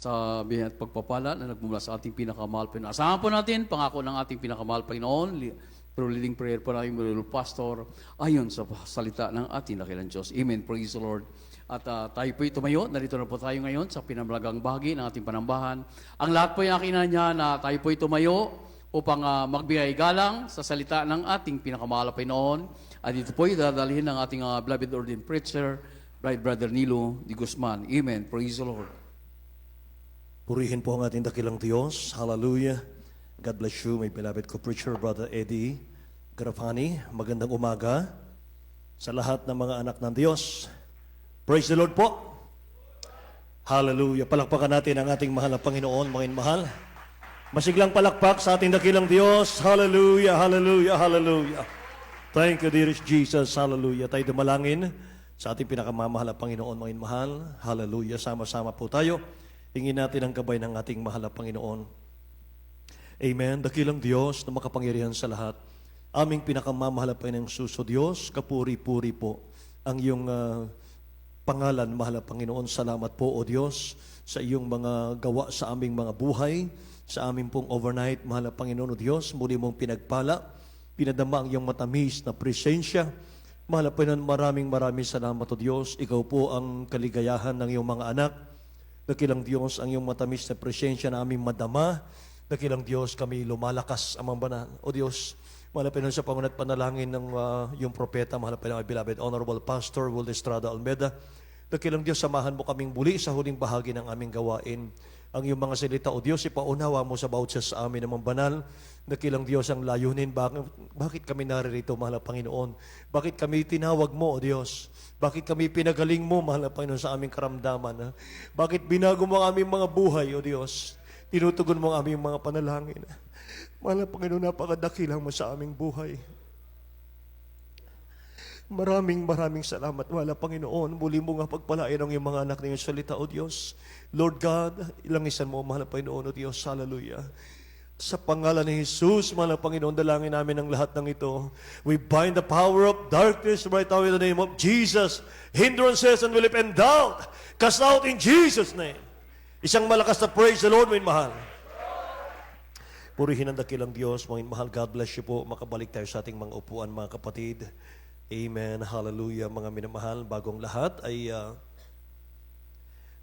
sa biyaya at pagpapala na nagmula sa ating pinakamahal Panginoon. Asahan po natin, pangako ng ating pinakamahal Panginoon, through leading prayer po namin mga pastor, ayon sa salita ng ating dakilang Diyos. Amen. Praise the Lord. At tayo po tumayo, narito na po tayo ngayon sa pinamalagang bahagi ng ating panambahan. Ang lahat po yung nakina niya na tayo po tumayo upang magbigay galang sa salita ng ating pinakamahal Panginoon. At dito po dadalhin ng ating beloved ordained preacher, Brother Nilo Di Guzman. Amen. Praise the Lord. Purihin po ang ating dakilang Diyos. Hallelujah. God bless you, my beloved co-preacher, Brother Eddie Garafani. Magandang umaga sa lahat ng mga anak ng Diyos. Praise the Lord po. Hallelujah. Palakpakan natin ang ating mahal na Panginoon, mga mahal. Masiglang palakpak sa ating dakilang Diyos. Hallelujah, hallelujah, hallelujah. Thank you, dearest Jesus. Hallelujah. Tayo dumalangin sa ating pinakamamahal na Panginoon, mga mahal. Hallelujah. Sama-sama po tayo. Hingin natin ang gabay ng ating mahal na Panginoon. Amen. Dakilang Diyos na makapangyarihan sa lahat. Aming pinakamamahal na Panginoong Suso Diyos, kapuri-puri po ang iyong pangalan, mahal na Panginoon. Salamat po, O Diyos, sa iyong mga gawa sa aming mga buhay, sa aming pong overnight, mahal na Panginoon, O Diyos. Muli mong pinagpala, pinadama ang iyong matamis na presensya. Mahal na Panginoon, maraming salamat, O Diyos. Ikaw po ang kaligayahan ng iyong mga anak. Dakilang Diyos, ang iyong matamis na presensya na aming madama. Dakilang Diyos, kami lumalakas amang banal. O Diyos, mahal na Panginoon, sa pangunat panalangin ng iyong propeta, mahal na Panginoon, beloved Honorable Pastor Will Estrada Almeda. Dakilang Diyos, samahan mo kaming muli sa huling bahagi ng aming gawain. Ang iyong mga salita, O Diyos, ipaunawa mo sa bawat sa amin namang banal. Dakilang Diyos, ang layunin, bakit kami naririto, mahal na Panginoon? Bakit kami tinawag mo, O Diyos? Bakit kami pinagaling mo, mahal na Panginoon, sa aming karamdaman? Bakit binago mo ang aming mga buhay, O Diyos? Tinutugon mo ang aming mga panalangin. Mahal na Panginoon, napakadakilang mo sa aming buhay. Maraming salamat, mahal na Panginoon. Muli mo nga pagpalain ang iyong mga anak na iyong salita, O Diyos. Lord God, ilangisan mo, mahal na Panginoon, O Diyos. Hallelujah. Sa pangalan ni Jesus, mahal na Panginoon, dalangin namin ang lahat ng ito. We bind the power of darkness right now in the name of Jesus. Hindrances and will and doubt. Cast out in Jesus' name. Isang malakas na praise the Lord, mga mahal. Purihin ang dakilang Diyos, mga mahal. God bless you po. Makabalik tayo sa ating mga upuan, mga kapatid. Amen. Hallelujah, mga minamahal. Bagong lahat ay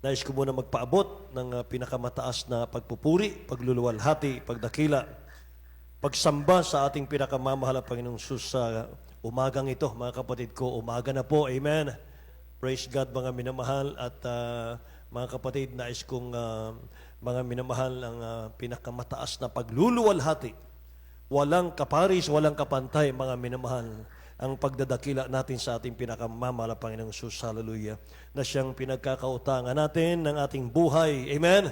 nais ko muna magpaabot ng pinakamataas na pagpupuri, pagluluwalhati, pagdakila, pagsamba sa ating pinakamamahal na Panginoong Sus sa umagang ito. Mga kapatid ko, umaga na po. Amen. Praise God, mga minamahal. At mga kapatid, nais kong mga minamahal ang pinakamataas na pagluluwalhati. Walang kaparis, walang kapantay, mga minamahal, ang pagdadakila natin sa ating pinakamamahal na Panginoong Sus, hallelujah, na siyang pinagkakautangan natin ng ating buhay. Amen?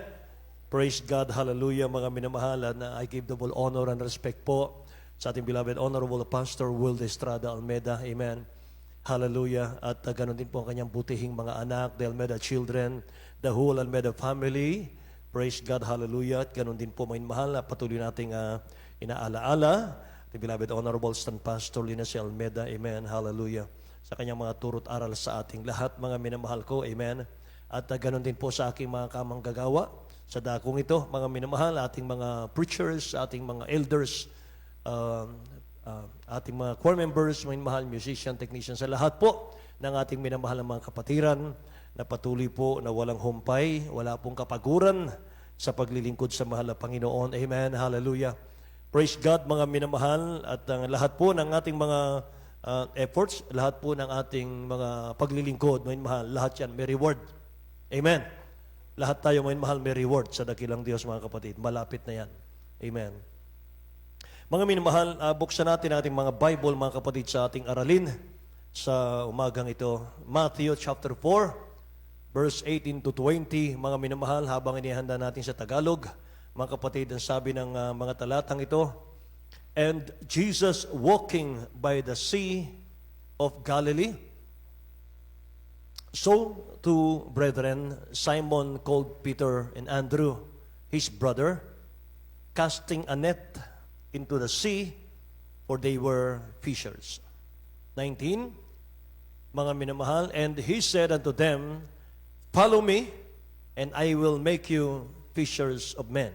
Praise God, hallelujah, mga minamahal. Na I give double honor and respect po sa ating beloved Honorable Pastor Will Estrada Almeda. Amen? Hallelujah. At ganoon din po ang kanyang butihing mga anak, the Almeda children, the whole Almeda family. Praise God, hallelujah. At ganoon din po, mga minamahal, patuloy nating inaalaala the beloved Honorable Stand Pastor Linus Almeda, amen, hallelujah, sa kanyang mga turot aral sa ating lahat, mga minamahal ko, amen. At ganoon din po sa aking mga kamanggagawa sa dakong ito, mga minamahal, ating mga preachers, ating mga elders, ating mga choir members, mga minamahal, musician, technician, sa lahat po ng ating minamahal ng mga kapatiran na patuloy po na walang humpay, wala pong kapaguran sa paglilingkod sa mahal na Panginoon, amen, hallelujah. Praise God, mga minamahal, at lahat po ng ating mga efforts, lahat po ng ating mga paglilingkod, mga minamahal, lahat yan may reward. Amen. Lahat tayo, mga minamahal, may reward sa dakilang Diyos, mga kapatid. Malapit na yan. Amen. Mga minamahal, buksan natin ating mga Bible, mga kapatid, sa ating aralin sa umagang ito. Matthew chapter 4, verse 18 to 20. Mga minamahal, habang inihanda natin sa Tagalog, mga kapatid, ang sabi ng mga talatang ito, and Jesus walking by the sea of Galilee, so two brethren, Simon called Peter and Andrew, his brother, casting a net into the sea, for they were fishers. 19, mga minamahal, and he said unto them, follow me, and I will make you fishers of men.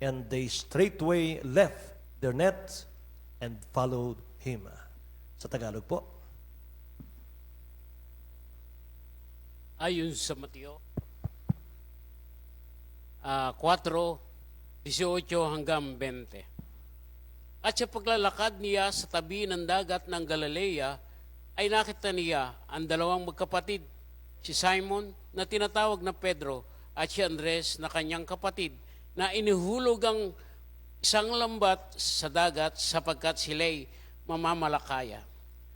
And they straightway left their nets and followed him. Sa Tagalog po. Ayon sa Mateo 4:18 hanggang 20. At sa paglalakad niya sa tabi ng dagat ng Galilea, ay nakita niya ang dalawang magkapatid, si Simon na tinatawag na Pedro at si Andres na kanyang kapatid, na inihulog ang isang lambat sa dagat sapagkat sila'y mamamalakaya.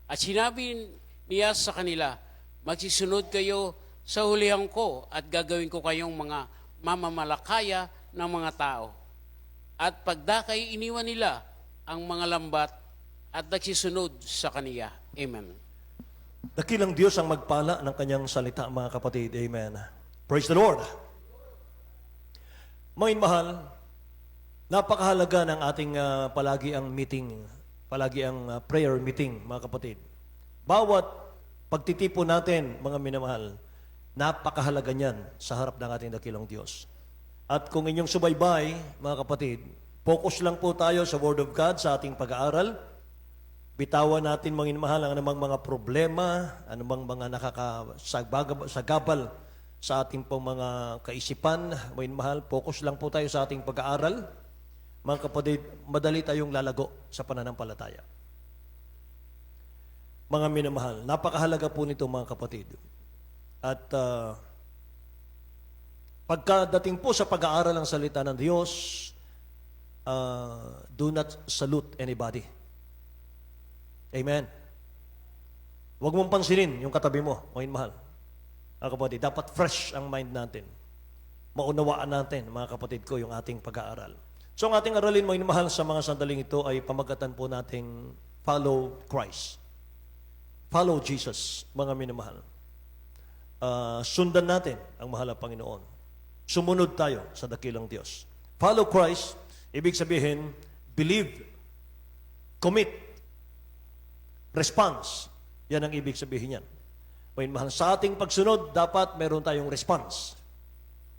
At sinabi niya sa kanila, magsisunod kayo sa hulihan ko at gagawin ko kayong mga mamamalakaya ng mga tao. At pagdakay iniwan nila ang mga lambat at nagsisunod sa kaniya. Amen. Dakilang Diyos ang magpala ng kanyang salita, mga kapatid. Amen. Praise the Lord. Mga mahal, napakahalaga ng ating palagi ang meeting, palagi ang prayer meeting, mga kapatid. Bawat pagtitipon natin, mga minamahal, napakahalaga niyan sa harap ng ating dakilang Diyos. At kung inyong subaybay, mga kapatid, focus lang po tayo sa Word of God, sa ating pag-aaral. Bitawan natin, mga minamahal, ang anumang mga problema, anumang mga nakakasagabal sa ating pong mga kaisipan. Mga minamahal, focus lang po tayo sa ating pag-aaral. Mga kapatid, madali tayong lalago sa pananampalataya. Mga minamahal, napakahalaga po nito, mga kapatid. At pagkadating po sa pag-aaral ng salita ng Diyos, do not salute anybody. Amen. Huwag mong pansinin yung katabi mo, mga mahal. Mga kapatid, dapat fresh ang mind natin. Maunawaan natin, mga kapatid ko, yung ating pag-aaral. So ang ating aralin, mga mahal, sa mga sandaling ito ay pamagatan po nating follow Christ. Follow Jesus, mga minamahal. Sundan natin ang mahal na Panginoon. Sumunod tayo sa dakilang Diyos. Follow Christ, ibig sabihin, believe, commit, response. Yan ang ibig sabihin yan. Mahal, sa ating pagsunod, dapat meron tayong response.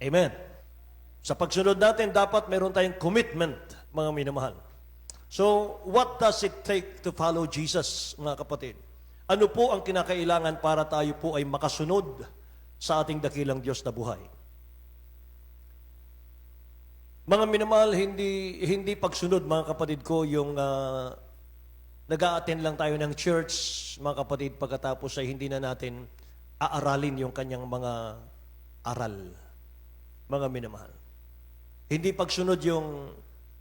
Amen. Sa pagsunod natin, dapat meron tayong commitment, mga minamahal. So, what does it take to follow Jesus, mga kapatid? Ano po ang kinakailangan para tayo po ay makasunod sa ating dakilang Diyos na buhay? Mga minamahal, hindi pagsunod, mga kapatid ko, yung nag-a-attend lang tayo ng church, mga kapatid, pagkatapos ay hindi na natin aaralin yung kanyang mga aral. Mga minamahal. Hindi pagsunod yung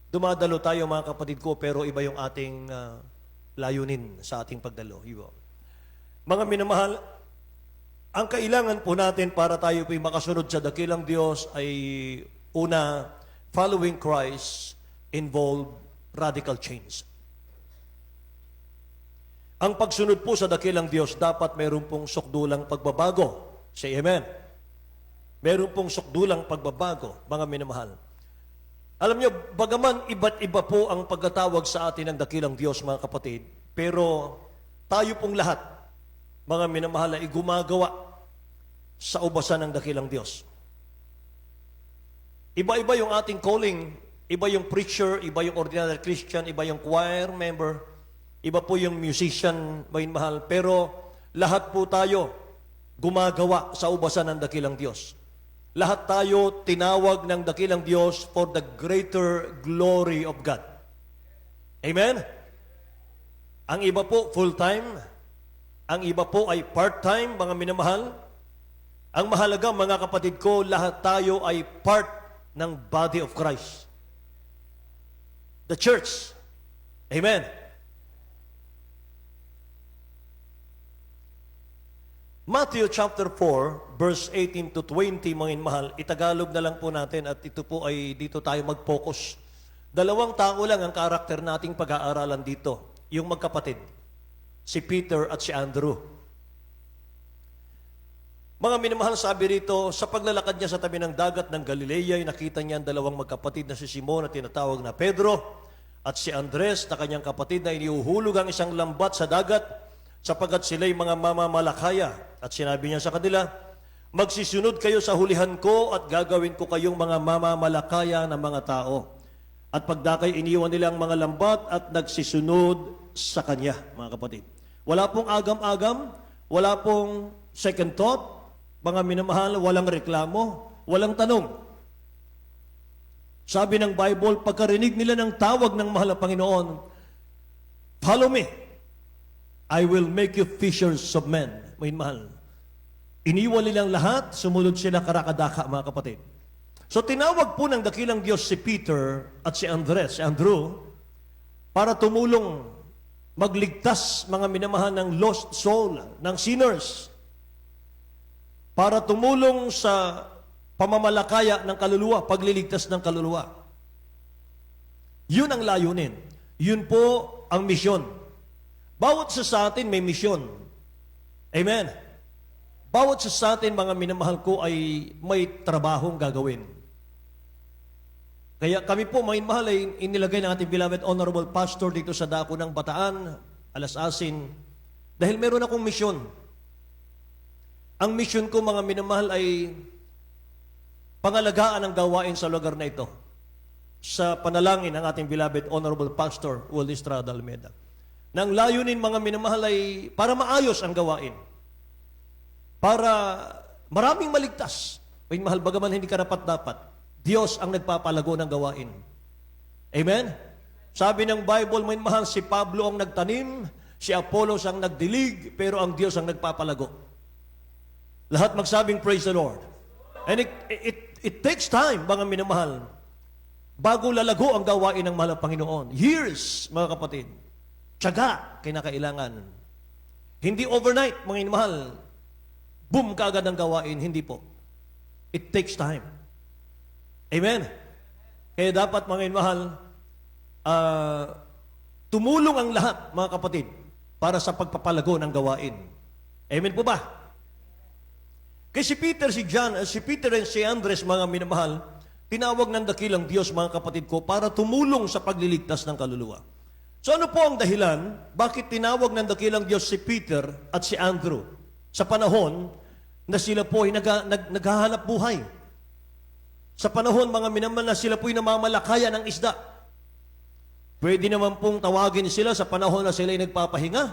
dumadalo tayo, mga kapatid ko, pero iba yung ating layunin sa ating pagdalo. Mga minamahal, ang kailangan po natin para tayo po makasunod sa dakilang Diyos ay una, following Christ involve radical change. Ang pagsunod po sa dakilang Diyos, dapat mayroon pong sukdulang pagbabago. Say amen. Mayroon pong sukdulang pagbabago, mga minamahal. Alam niyo, bagaman iba't iba po ang pagkatawag sa atin ng dakilang Diyos, mga kapatid, pero tayo pong lahat, mga minamahal, ay gumagawa sa ubasan ng dakilang Diyos. Iba-iba yung ating calling, iba yung preacher, iba yung ordinary Christian, iba yung choir member, iba po yung musician, mahal, pero lahat po tayo gumagawa sa ubasan ng dakilang Diyos. Lahat tayo tinawag ng dakilang Diyos for the greater glory of God. Amen? Ang iba po full-time, ang iba po ay part-time, mga minamahal. Ang mahalaga, mga kapatid ko, lahat tayo ay part ng body of Christ. The church. Amen? Matthew chapter 4, verse 18 to 20, mga inmahal, itagalog na lang po natin at ito po ay dito tayo mag-focus. Dalawang tao lang ang karakter nating pag-aaralan dito, yung magkapatid, si Peter at si Andrew. Mga minamahal, sabi rito, sa paglalakad niya sa tabi ng dagat ng Galilea, nakita niya ang dalawang magkapatid na si Simon na tinatawag na Pedro at si Andres na kanyang kapatid na iniuhulog ang isang lambat sa dagat sapagkat sila'y mga mamamalakaya. At sinabi niya sa kanila, Magsisunod kayo sa hulihan ko at gagawin ko kayong mga mamamalakaya ng mga tao. At pagdakay iniwan nilang mga lambat at nagsisunod sa Kanya, mga kapatid. Wala pong agam-agam, wala pong second thought, mga minamahal, walang reklamo, walang tanong. Sabi ng Bible, pagkarinig nila ng tawag ng mahal na Panginoon, follow me, I will make you fishers of men. May mahal. Iniwan nilang lahat, sumunod sila karakadaka, mga kapatid. So tinawag po ng dakilang Diyos si Peter at si Andrew, para tumulong magligtas mga minamahal ng lost soul, ng sinners, para tumulong sa pamamalakaya ng kaluluwa, pagliligtas ng kaluluwa. Yun ang layunin. Yun po ang misyon. Bawat sa atin may misyon. Amen. Bawat sa atin, mga minamahal ko, ay may trabahong gagawin. Kaya kami po, mga minamahal, ay inilagay ng ating beloved Honorable Pastor dito sa dako ng Bataan, Alasasin, dahil meron akong misyon. Ang misyon ko, mga minamahal, ay pangalagaan ang gawain sa lugar na ito sa panalangin ng ating beloved Honorable Pastor Wally Estrada Almeida. Nang layunin, mga minamahal, ay para maayos ang gawain. Para maraming maligtas. May mahal, bagaman hindi karapat-dapat, Diyos ang nagpapalago ng gawain. Amen? Sabi ng Bible, may mahal, si Pablo ang nagtanim, si Apollos ang nagdilig, pero ang Diyos ang nagpapalago. Lahat magsabing, praise the Lord. And it takes time, mga minamahal, bago lalago ang gawain ng mahal na Panginoon. Years, mga kapatid. Tiyaga, kinakailangan. Hindi overnight, mga minamahal, boom, kaagad ang gawain. Hindi po. It takes time. Amen? Kaya dapat, mga minamahal, tumulong ang lahat, mga kapatid, para sa pagpapalago ng gawain. Amen po ba? Kaya si Peter, si John, si Peter and si Andres, mga minamahal, tinawag ng dakilang Diyos, mga kapatid ko, para tumulong sa pagliligtas ng kaluluwa. So ano po ang dahilan, bakit tinawag ng dakilang Diyos si Peter at si Andrew sa panahon na sila po ay naghahanap buhay? Sa panahon, mga minamahal, na sila po ay namamalakaya ng isda. Pwede naman pong tawagin sila sa panahon na sila ay nagpapahinga.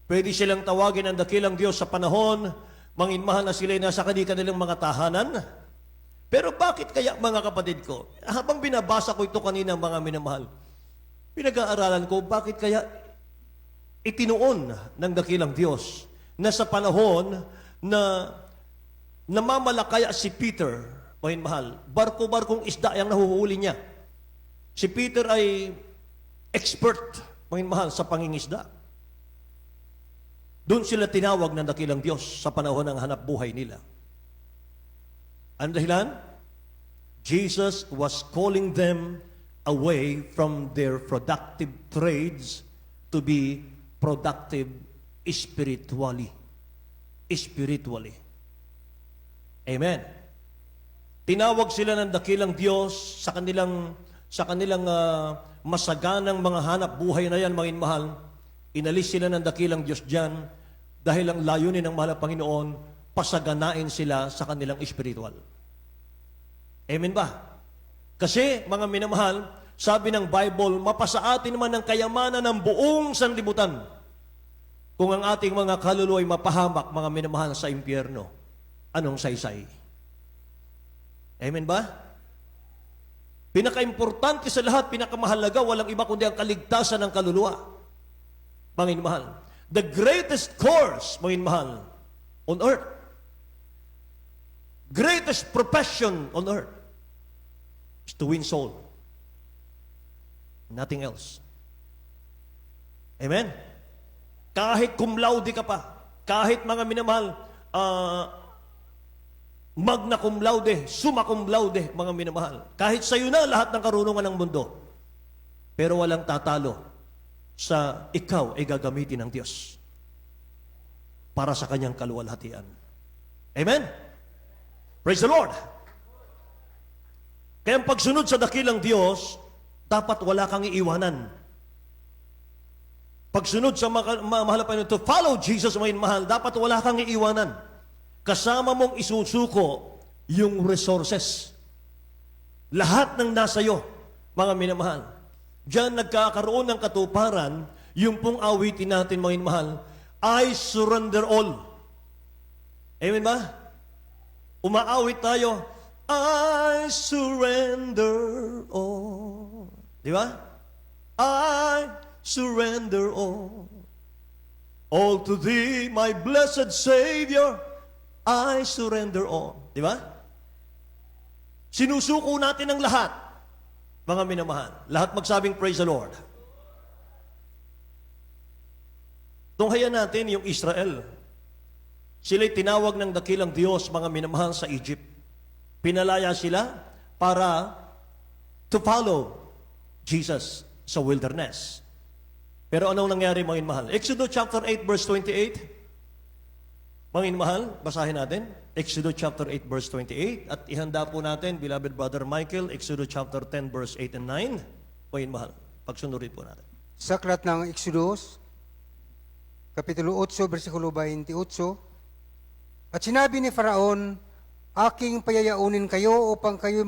Pwede silang tawagin ang dakilang Diyos sa panahon, mga minamahal, na sila ay nasa kanilang mga tahanan. Pero bakit kaya, mga kapatid ko, habang binabasa ko ito kanina, mga minamahal, pinag-aaralan ko, bakit kaya itinuon ng dakilang Diyos na sa panahon na namamalakaya si Peter, mga minamahal, barko-barkong isda ang nahuhuli niya. Si Peter ay expert, mga minamahal, sa pangingisda. Doon sila tinawag ng dakilang Diyos sa panahon ng hanap buhay nila. Ano dahilan? Jesus was calling them away from their productive trades to be productive spiritually. Spiritually. Amen. Tinawag sila ng dakilang Diyos sa kanilang masaganang mga hanap buhay na yan, mga minamahal. Inalis sila ng dakilang Diyos dyan dahil ang layunin ng mahal na Panginoon, pasaganain sila sa kanilang spiritual. Amen ba? Kasi, mga minamahal, sabi ng Bible, mapasa atin naman ng kayamanan ng buong sanlibutan kung ang ating mga kaluluwa ay mapahamak, mga minamahal, sa impyerno. Anong saysay? Amen ba? Pinaka-importante sa lahat, pinakamahalaga, walang iba kundi ang kaligtasan ng kaluluwa. Mga minamahal, the greatest course, mga minamahal, on earth, greatest profession on earth is to win soul. Nothing else. Amen? Kahit cum laude ka pa, kahit, mga minamahal, magna cum laude, summa cum laude, mga minamahal, kahit sa'yo na lahat ng karunungan ng mundo, pero walang tatalo sa ikaw ay gagamitin ng Diyos para sa kanyang kaluwalhatian. Amen? Praise the Lord! Kaya ang pagsunod sa dakilang Diyos, dapat wala kang iiwanan. Pagsunod sa mahal na Panginoon, to follow Jesus, mga mahal, dapat wala kang iiwanan. kasama mong isusuko yung resources. Lahat ng nasa iyo, mga minamahal. Diyan nagkakaroon ng katuparan, yung pong awitin natin, mga minamahal, I surrender all. Amen ba? Umaawit tayo, I surrender all. Di ba? I surrender all. All to thee, my blessed Savior, I surrender all. Di ba? Sinusuko natin ang lahat, mga minamahal. Lahat magsabing praise the Lord. Tunghayan natin yung Israel. Sila'y tinawag ng dakilang Diyos, mga minamahal, sa Egypt. Pinalaya sila para to follow Jesus sa wilderness. Pero anong nangyari, mga minamahal? Exodus chapter 8, verse 28. Mga minamahal, basahin natin. Exodus chapter 8, verse 28. At ihanda po natin, beloved Brother Michael, Exodus chapter 10, verse 8 and 9. Mga minamahal, pagsunurin po natin. Sa aklat ng Exodus, Kapitulo 8, versikulo 28, at sinabi ni Faraon, aking payayaunin kayo upang kayo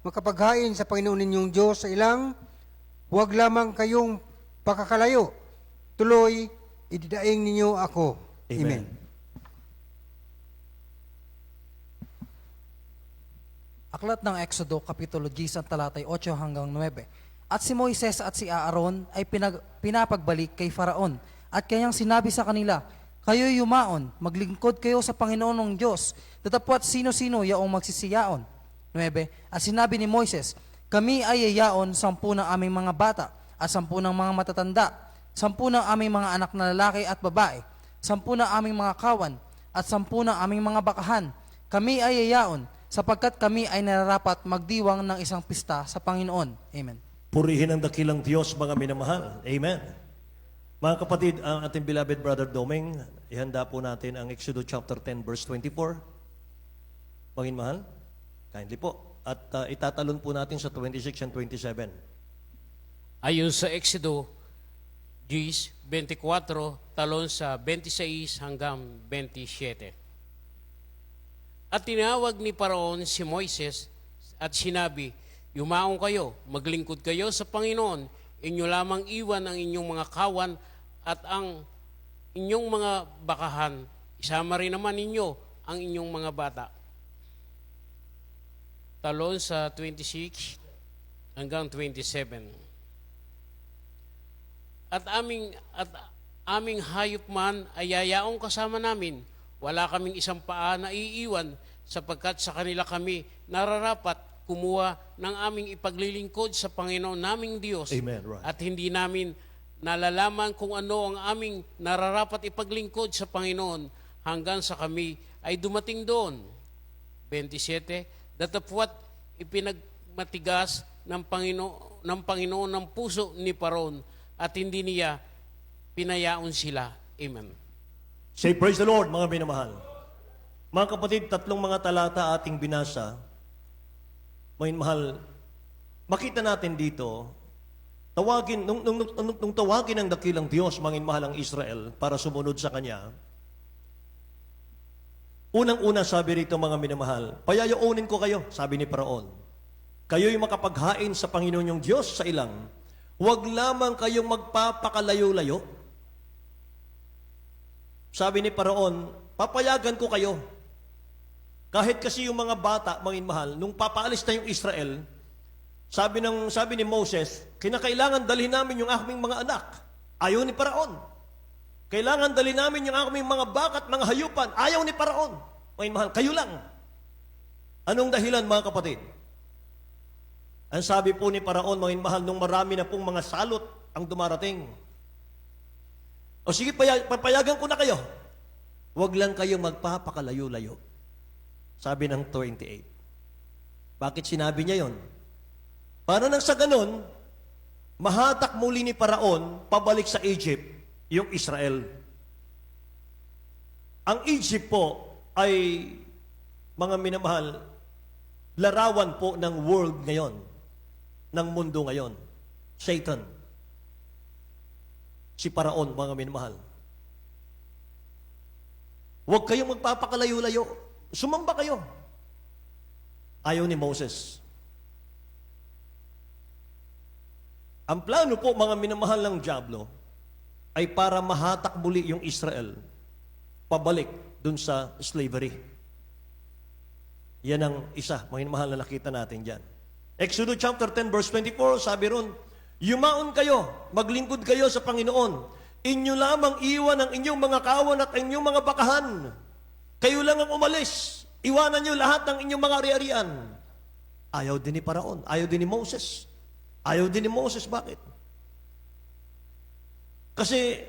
makapaghain sa Panginoon ninyong Diyos sa ilang, huwag lamang kayong pakakalayo. Tuloy, ididaing ninyo ako. Amen. Amen. Aklat ng Exodo, Kapitulo 10, talatay 8 hanggang 9. At si Moises at si Aaron ay pinapagbalik kay Faraon. At kanyang sinabi sa kanila, kayo'y yumaon, maglingkod kayo sa Panginoon ng Diyos, datapwat sino-sino yaong magsisiyaon. 9. At sinabi ni Moises, kami ay yayaon 10 ng aming mga bata, at 10 ng mga matatanda, 10 ng aming mga anak na lalaki at babae, 10 ng aming mga kawan, at 10 ng aming mga bakahan. Kami ay yayaon, sapagkat kami ay nararapat magdiwang ng isang pista sa Panginoon. Amen. Purihin ang dakilang Diyos, mga minamahal. Amen. Mga kapatid, ang ating beloved Brother Doming, ihanda po natin ang Exodus chapter 10, verse 24. Mga minamahal, kindly po. At itatalon po natin sa 26 and 27. Ayon sa Exodo 10:24, talon sa 26 hanggang 27. At tinawag ni Paraon si Moises at sinabi, yumaong kayo, maglingkod kayo sa Panginoon, inyo lamang iwan ang inyong mga kawan at ang inyong mga bakahan, isama rin naman ninyo ang inyong mga bata. Talon sa 26 hanggang 27. At aming hayop man ay yayaong kasama namin. Wala kaming isang paa na iiwan sapagkat sa kanila kami nararapat kumuha ng aming ipaglilingkod sa Panginoon naming Diyos. Amen, right. At hindi namin nalalaman kung ano ang aming nararapat ipaglingkod sa Panginoon hanggang sa kami ay dumating doon. 27, datapwat ipinagmatigas ng Panginoon ng puso ni Paraon at hindi niya pinayaon sila. Amen. Say praise the Lord, mga minamahal. Mga kapatid, 3 mga talata ating binasa. Mga mahal, makita natin dito, nung tawagin ng dakilang Diyos, mga mahal, ang Israel para sumunod sa Kanya, unang-una sabi rito, mga minamahal, payayaunin ko kayo, sabi ni Paraon. Kayo'y makapaghain sa Panginoon yung Diyos sa ilang, huwag lamang kayong magpapakalayo-layo. Sabi ni Paraon, papayagan ko kayo. Kahit kasi yung mga bata, mga mahal, nung papaalis na yung Israel, sabi ni Moses, kinakailangan dalhin namin yung aming mga anak. Ayaw ni Paraon. Kailangan dalhin namin yung aming mga bakat, mga hayupan. Ayaw ni Paraon. Mga mahal, kayo lang. Anong dahilan, mga kapatid? Ang sabi po ni Paraon, mga mahal, nung marami na pong mga salot ang dumarating. O sige, papayagan ko na kayo. Huwag lang kayong magpapakalayo-layo. Sabi ng 28. Bakit sinabi niya yon? Para nang sa ganon, mahatak muli ni Paraon pabalik sa Egypt yung Israel. Ang Egypt po ay, mga minamahal, larawan po ng world ngayon, ng mundo ngayon. Satan. Si Paraon, mga minamahal. Huwag kayong magpapakalayo-layo. Sumamba kayo. Ayaw ni Moses. Ang plano po, mga minamahal ng Diablo, ay para mahatak muli yung Israel pabalik dun sa slavery. Yan ang isa, mga minamahal na nakita natin dyan. Exodus chapter 10 verse 24, sabi ron, yumaon kayo, maglingkod kayo sa Panginoon. Inyo lamang iwan ang inyong mga kawan at inyong mga bakahan. Kayo lang ang umalis. Iwanan nyo lahat ng inyong mga ari-arian. Ayaw din ni Paraon, ayaw din ni Moses. Ayaw din ni Moses, bakit? Kasi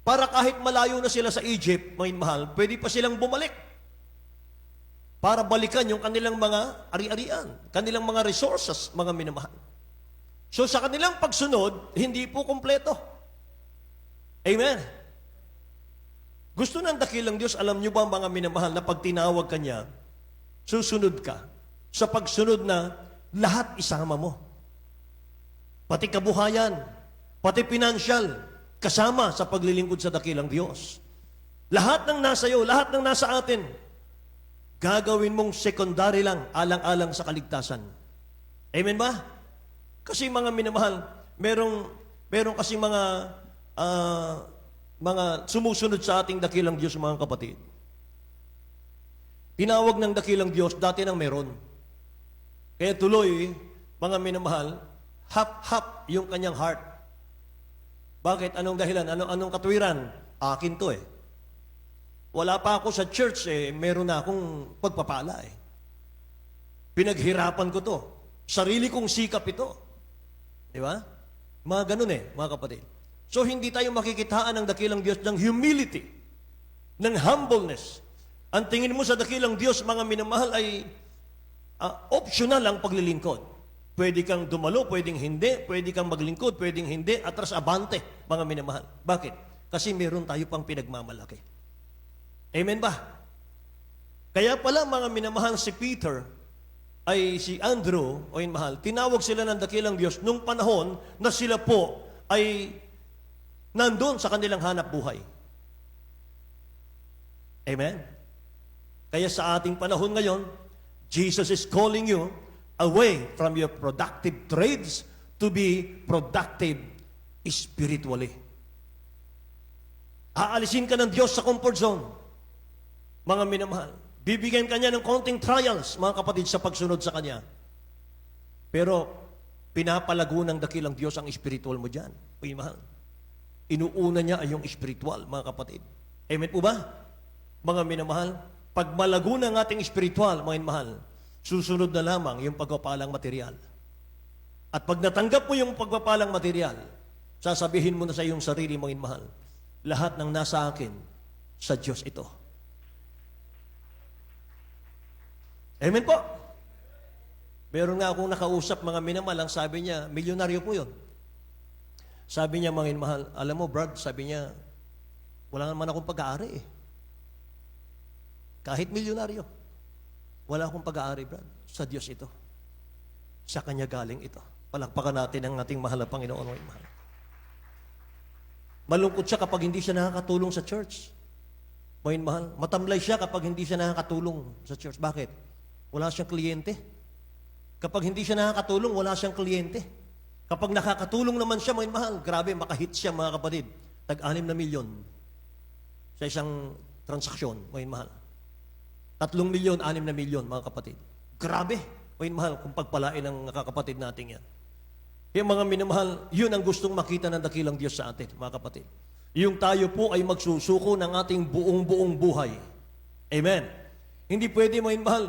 para kahit malayo na sila sa Egypt, mga mahal, pwede pa silang bumalik para balikan yung kanilang mga ari-arian, kanilang mga resources, mga minamahal. So sa kanilang pagsunod, hindi po kumpleto. Amen. Gusto ng dakilang Diyos, alam nyo ba mga minamahal, na pag tinawag ka niya, susunod ka. Sa pagsunod na lahat isama mo. Pati kabuhayan, pati financial, kasama sa paglilingkod sa dakilang Diyos. Lahat ng nasa iyo, lahat ng nasa atin, gagawin mong secondary lang, alang-alang sa kaligtasan. Amen ba? Kasi mga minamahal, merong kasi mga sumusunod sa ating dakilang Diyos, mga kapatid. Tinawag ng dakilang Diyos, dati nang meron. Kaya tuloy, mga minamahal, hap-hap yung kanyang heart. Bakit? Anong dahilan? Anong katuwiran? Akin to eh. Wala pa ako sa church eh, meron na akong pagpapala eh. Pinaghirapan ko to. Sarili kong sikap ito. Di ba? Mga ganun eh, mga kapatid. So hindi tayo makikitaan ng dakilang Diyos ng humility, ng humbleness. Ang tingin mo sa dakilang Diyos, mga minamahal, ay optional ang paglilingkod. Pwede kang dumalo, pwedeng hindi, pwede kang maglingkod, pwedeng hindi, atras abante, mga minamahal. Bakit? Kasi meron tayo pang pinagmamalaki. Amen ba? Kaya pala mga minamahal, si Peter ay si Andrew, o yun mahal, tinawag sila ng dakilang Diyos nung panahon na sila po ay nandun sa kanilang hanap buhay. Amen? Kaya sa ating panahon ngayon, Jesus is calling you away from your productive trades to be productive spiritually. Aalisin ka ng Diyos sa comfort zone, mga minamahal. Bibigyan ka niya ng konting trials, mga kapatid, sa pagsunod sa Kanya. Pero, pinapalago ng dakilang Diyos ang spiritual mo dyan. Uy, mahal. Inuuna niya ay yung spiritual, mga kapatid. Amen po ba? Mga minamahal, pag malago ng ating spiritual, mga minamahal, susunod na lamang yung pagpapalang material. At pag natanggap mo yung pagpapalang material, sasabihin mo na sa iyong sarili, mga minamahal, lahat ng nasa akin, sa Diyos ito. Amen po. Meron nga akong nakausap, mga minamahal, ang sabi niya, milyonaryo po yun. Sabi niya, mga minamahal, alam mo Brad, sabi niya, wala naman akong pag-aari eh. Kahit milyonaryo, wala akong pag-aari, Brad. Sa Diyos ito. Sa Kanya galing ito. Palakpakan natin ang ating mahal na Panginoon, mga mahal. Malungkot siya kapag hindi siya nakakatulong sa church. Mga mahal, matamlay siya kapag hindi siya nakakatulong sa church. Bakit? Wala siyang kliyente. Kapag hindi siya nakakatulong, wala siyang kliyente. Kapag nakakatulong naman siya, mga mahal, grabe, makahit siya, mga kapatid. Tag-6 na milyon sa isang transaksyon, mga mahal. 3 milyon, 6 na milyon, mga kapatid. Grabe, mga mahal, kung pagpalain ng kakapatid natin yan. Kaya mga minamahal, yun ang gustong makita ng dakilang Diyos sa atin, mga kapatid. Yung tayo po ay magsusuko ng ating buong buhay. Amen. Hindi pwede, mga minamahal,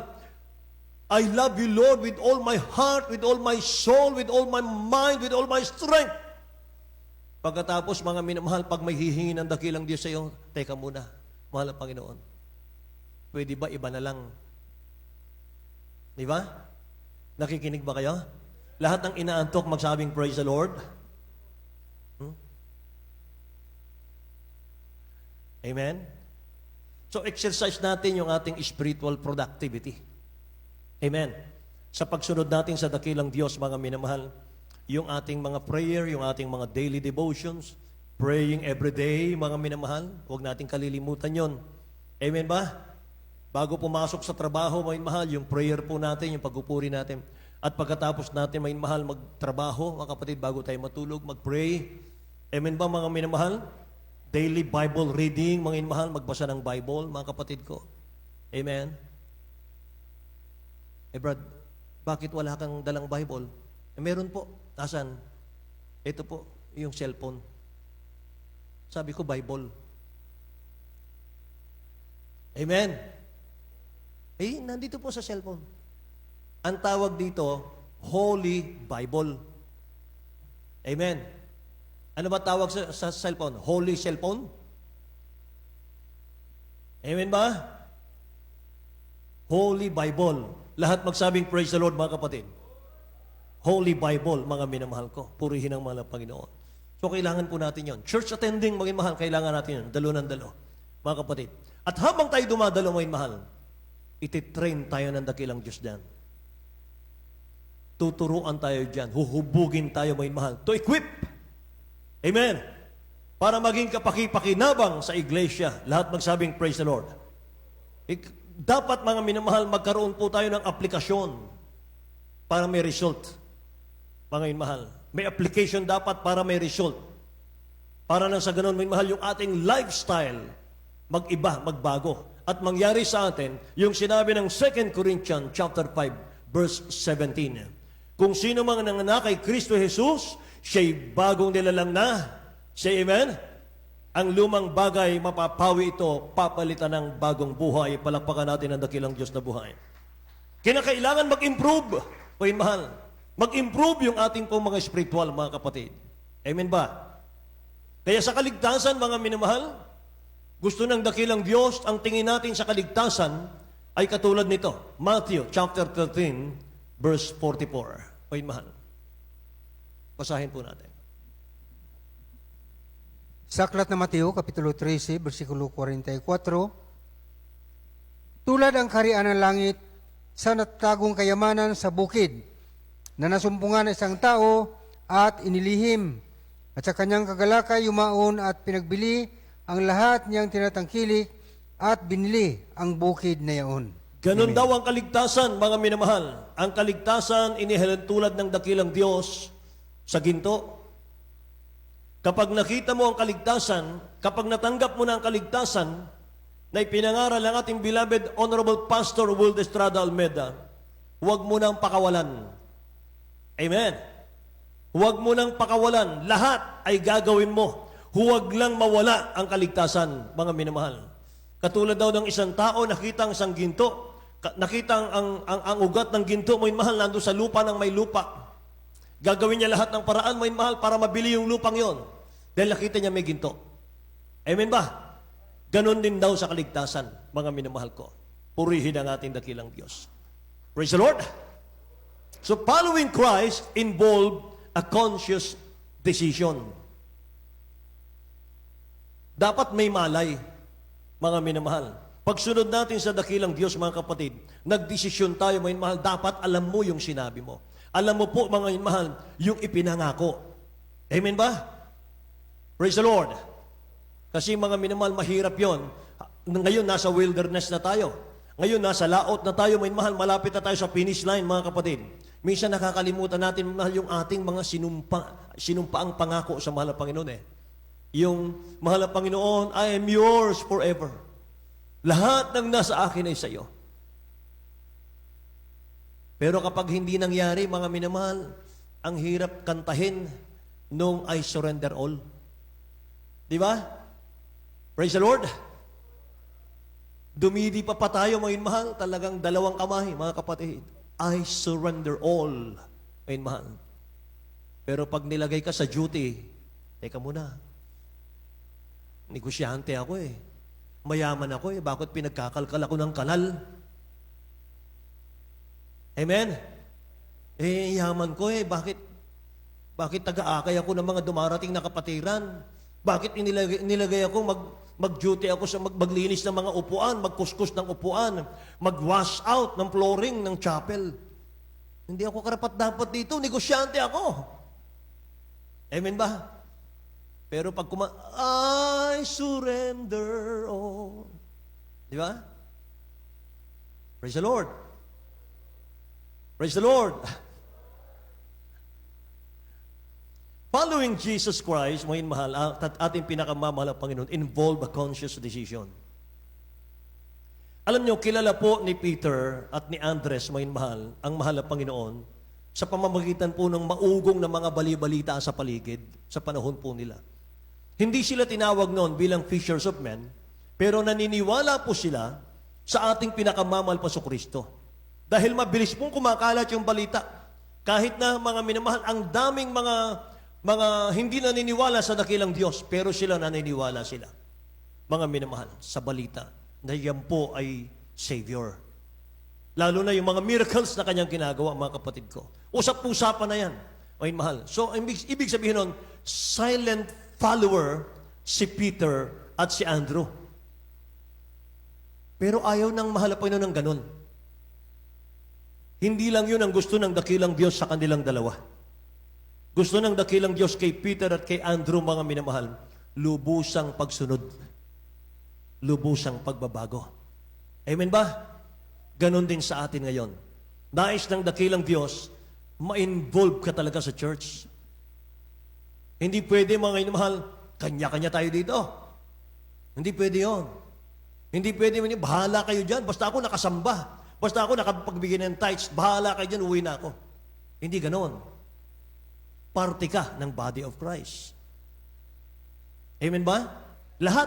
I love you, Lord, with all my heart, with all my soul, with all my mind, with all my strength. Pagkatapos, mga minamahal, pag may hihingi ng dakilang Diyos sa iyo, teka muna, mahal na Panginoon. Pwede ba iba na lang? Di ba? Nakikinig ba kayo? Lahat ng inaantok magsabing, praise the Lord. Amen? So, exercise natin yung ating spiritual productivity. Amen. Sa pagsunod natin sa dakilang Diyos, mga minamahal, yung ating mga prayer, yung ating mga daily devotions, praying every day, mga minamahal, huwag natin kalilimutan yon. Amen ba? Bago pumasok sa trabaho, mga mahal, yung prayer po natin, yung pagpupuri natin. At pagkatapos natin, mga mahal, magtrabaho, mga kapatid, bago tayo matulog, mag-pray. Amen ba, mga minamahal? Daily Bible reading, mga mahal, magbasa ng Bible, mga kapatid ko. Amen? Brad, bakit wala kang dalang Bible? Meron po. Nasaan? Ito po, yung cellphone. Sabi ko, Bible. Amen? Nandito po sa cellphone. Ang tawag dito, Holy Bible. Amen? Ano ba tawag sa cellphone? Holy cellphone? Amen ba? Holy Bible. Lahat magsabing praise the Lord, mga kapatid. Holy Bible, mga minamahal ko. Purihin ang mga Panginoon. So, kailangan po natin yon. Church attending, mga mahal, kailangan natin yun. Dalo ng dalo, mga kapatid. At habang tayo dumadalo, mga mahal, ititrain tayo ng dakilang Diyos dyan. Tuturuan tayo dyan. Huhubugin tayo, mga mahal, to equip. Amen. Para maging kapaki-pakinabang sa iglesia. Lahat magsabing praise the Lord. Dapat, mga minamahal, magkaroon po tayo ng aplikasyon para may result. Mga minamahal, may application dapat para may result. Para nang sa ganun, minamahal, yung ating lifestyle mag-iba, magbago. At mangyari sa atin, yung sinabi ng 2 Corinthians chapter 5, verse 17. Kung sino mang nanganak kay Kristo Jesus, siya'y bagong nilalang na. Say amen? Ang lumang bagay, mapapawi ito, papalitan ng bagong buhay. Palakpakan natin ang dakilang Diyos na buhay. Kinakailangan mag-improve, mga mahal. Mag-improve yung ating pong mga spiritual, mga kapatid. Amen ba? Kaya sa kaligtasan, mga minamahal, gusto ng dakilang Diyos, ang tingin natin sa kaligtasan ay katulad nito. Matthew chapter 13, verse 44. Mga mahal. Basahin po natin. Sa aklat na Mateo, Kapitulo 13, versikulo 44, tulad ang kaharian ng langit sa natatagong kayamanan sa bukid, na nasumpungan ng isang tao at inilihim, at sa kanyang kagalakay yumaon at pinagbili ang lahat niyang tinatangkilik at binili ang bukid na yaon. Ganon daw ang kaligtasan, mga minamahal. Ang kaligtasan, inihalad tulad ng dakilang Diyos sa ginto. Kapag nakita mo ang kaligtasan, kapag natanggap mo na ang kaligtasan, na ipinangaral ng ating beloved Honorable Pastor Will Estrada Almeda, huwag mo nang pakawalan. Amen. Huwag mo nang pakawalan. Lahat ay gagawin mo. Huwag lang mawala ang kaligtasan, mga minamahal. Katulad daw ng isang tao, nakita ang isang ginto, nakita ang ugat ng ginto, mga minamahal, nandun sa lupa ng may lupa. Gagawin niya lahat ng paraan, mga minamahal, para mabili yung lupang yon. Dahil nakita niya may ginto. Amen ba? Ganon din daw sa kaligtasan, mga minamahal ko. Purihin ang ating dakilang Diyos. Praise the Lord! So following Christ involved a conscious decision. Dapat may malay, mga minamahal. Pagsunod natin sa dakilang Diyos, mga kapatid, nagdesisyon tayo, mga minamahal, dapat alam mo yung sinabi mo. Alam mo po, mga minamahal, yung ipinangako. Amen ba? Praise the Lord. Kasi mga minamahal, mahirap yon. Ngayon, nasa wilderness na tayo. Ngayon, nasa laot na tayo, mga minamahal, malapit na tayo sa finish line, mga kapatid. Minsan nakakalimutan natin, mahal, yung ating mga sinumpaang pangako sa mahal na Panginoon Yung mahal na Panginoon, I am yours forever. Lahat ng nasa akin ay sa iyo. Pero kapag hindi nangyari, mga minamahal, ang hirap kantahin nung I surrender all. Di ba? Praise the Lord. Dumidi pa tayo, mga minamahal, talagang dalawang kamay, mga kapatid. I surrender all, mga minamahal. Pero pag nilagay ka sa duty, teka muna, negosyante ako mayaman ako bakit pinagkakalkal ako ng kanal? Amen? Yaman ko bakit taga-akay ako ng mga dumarating na kapatiran? Bakit nilagay ako mag-duty ako sa maglinis ng mga upuan, magkuskus ng upuan, mag-wash out ng flooring ng chapel? Hindi ako karapat-dapat dito, negosyante ako. Amen ba? Pero pag I surrender all. Di ba? Praise the Lord. Praise the Lord. Following Jesus Christ, mga mahal, at ating pinakamamahal ang Panginoon, involve a conscious decision. Alam niyo, kilala po ni Peter at ni Andres, mga mahal, ang mahal na Panginoon, sa pamamagitan po ng maugong na mga bali-balita sa paligid, sa panahon po nila. Hindi sila tinawag noon bilang fishers of men, pero naniniwala po sila sa ating pinakamamahal Paso Kristo. Dahil mabilis pong kumakalat yung balita. Kahit na mga minamahal, ang daming mga hindi naniniwala sa dakilang Diyos, pero sila naniniwala sila. Mga minamahal, sa balita, na yan po ay Savior. Lalo na yung mga miracles na kanyang ginagawa, mga kapatid ko. Usap-usapan na yan, mga mahal. So, ibig sabihin nun, silent follower si Peter at si Andrew. Pero ayaw ng mahal na Panginoon ng ganun. Hindi lang yun ang gusto ng dakilang Diyos sa kanilang dalawa. Gusto ng dakilang Diyos kay Peter at kay Andrew, mga minamahal, lubusang pagsunod. Lubusang pagbabago. Amen ba? Ganon din sa atin ngayon. Nais ng dakilang Diyos, ma-involve ka talaga sa church. Hindi pwede, mga minamahal, kanya-kanya tayo dito. Hindi pwede yon. Hindi pwede, bahala kayo dyan. Basta ako nakasamba. Basta ako nakapagbigay ng tithes. Bahala kayo dyan, uwi na ako. Hindi ganon. Parte ka ng body of Christ. Amen ba?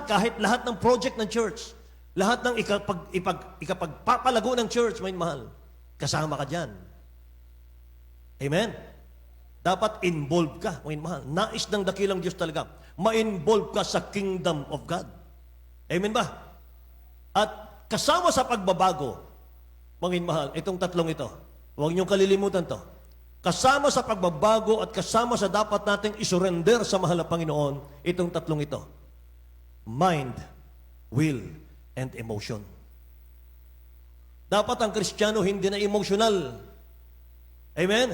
Kahit lahat ng project ng church, lahat ng ikapagpapalago ng church, may mahal, kasama ka dyan. Amen? Dapat involved ka, may mahal. Nais ng dakilang Diyos talaga, ma-involve ka sa kingdom of God. Amen ba? At kasama sa pagbabago, mga mahal, itong tatlong ito, huwag niyong kalilimutan to. Kasama sa pagbabago at kasama sa dapat nating isurrender sa mahal na Panginoon, itong tatlong ito. Mind, will, and emotion. Dapat ang Kristiyano hindi na emotional. Amen?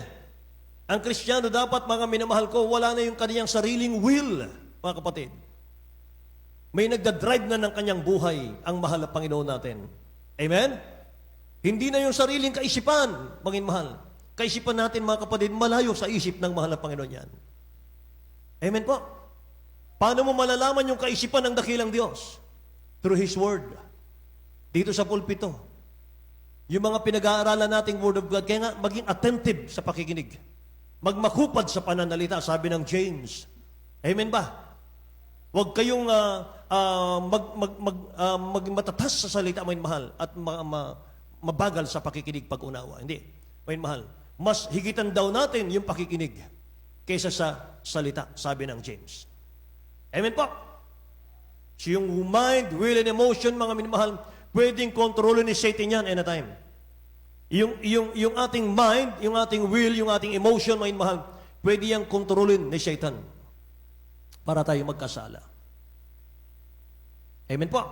Ang Kristiyano dapat, mga minamahal ko, wala na yung kaniyang sariling will, mga kapatid. May nagdadrive na ng kanyang buhay ang mahal na Panginoon natin. Amen? Hindi na yung sariling kaisipan, mga mahal. Kaisipan natin, mga kapatid, malayo sa isip ng mahal na Panginoon yan. Amen po? Paano mo malalaman yung kaisipan ng dakilang Diyos? Through His Word. Dito sa pulpito. Yung mga pinag-aaralan nating Word of God, kaya nga maging attentive sa pakikinig. Magmakupad sa pananalita, sabi ng James. Amen ba? Huwag kayong magmatatas sa salita, may mahal, at mabagal sa pakikinig pag-unawa. Hindi, may mahal. Mas higitan daw natin yung pakikinig kaysa sa salita, sabi ng James. Amen po? So yung mind, will, and emotion, mga minamahal, pwedeng kontrolin ni Satan yan anytime. Yung ating mind, yung ating will, yung ating emotion, mga minamahal, pwede yang kontrolin ni Satan para tayo magkasala. Amen po?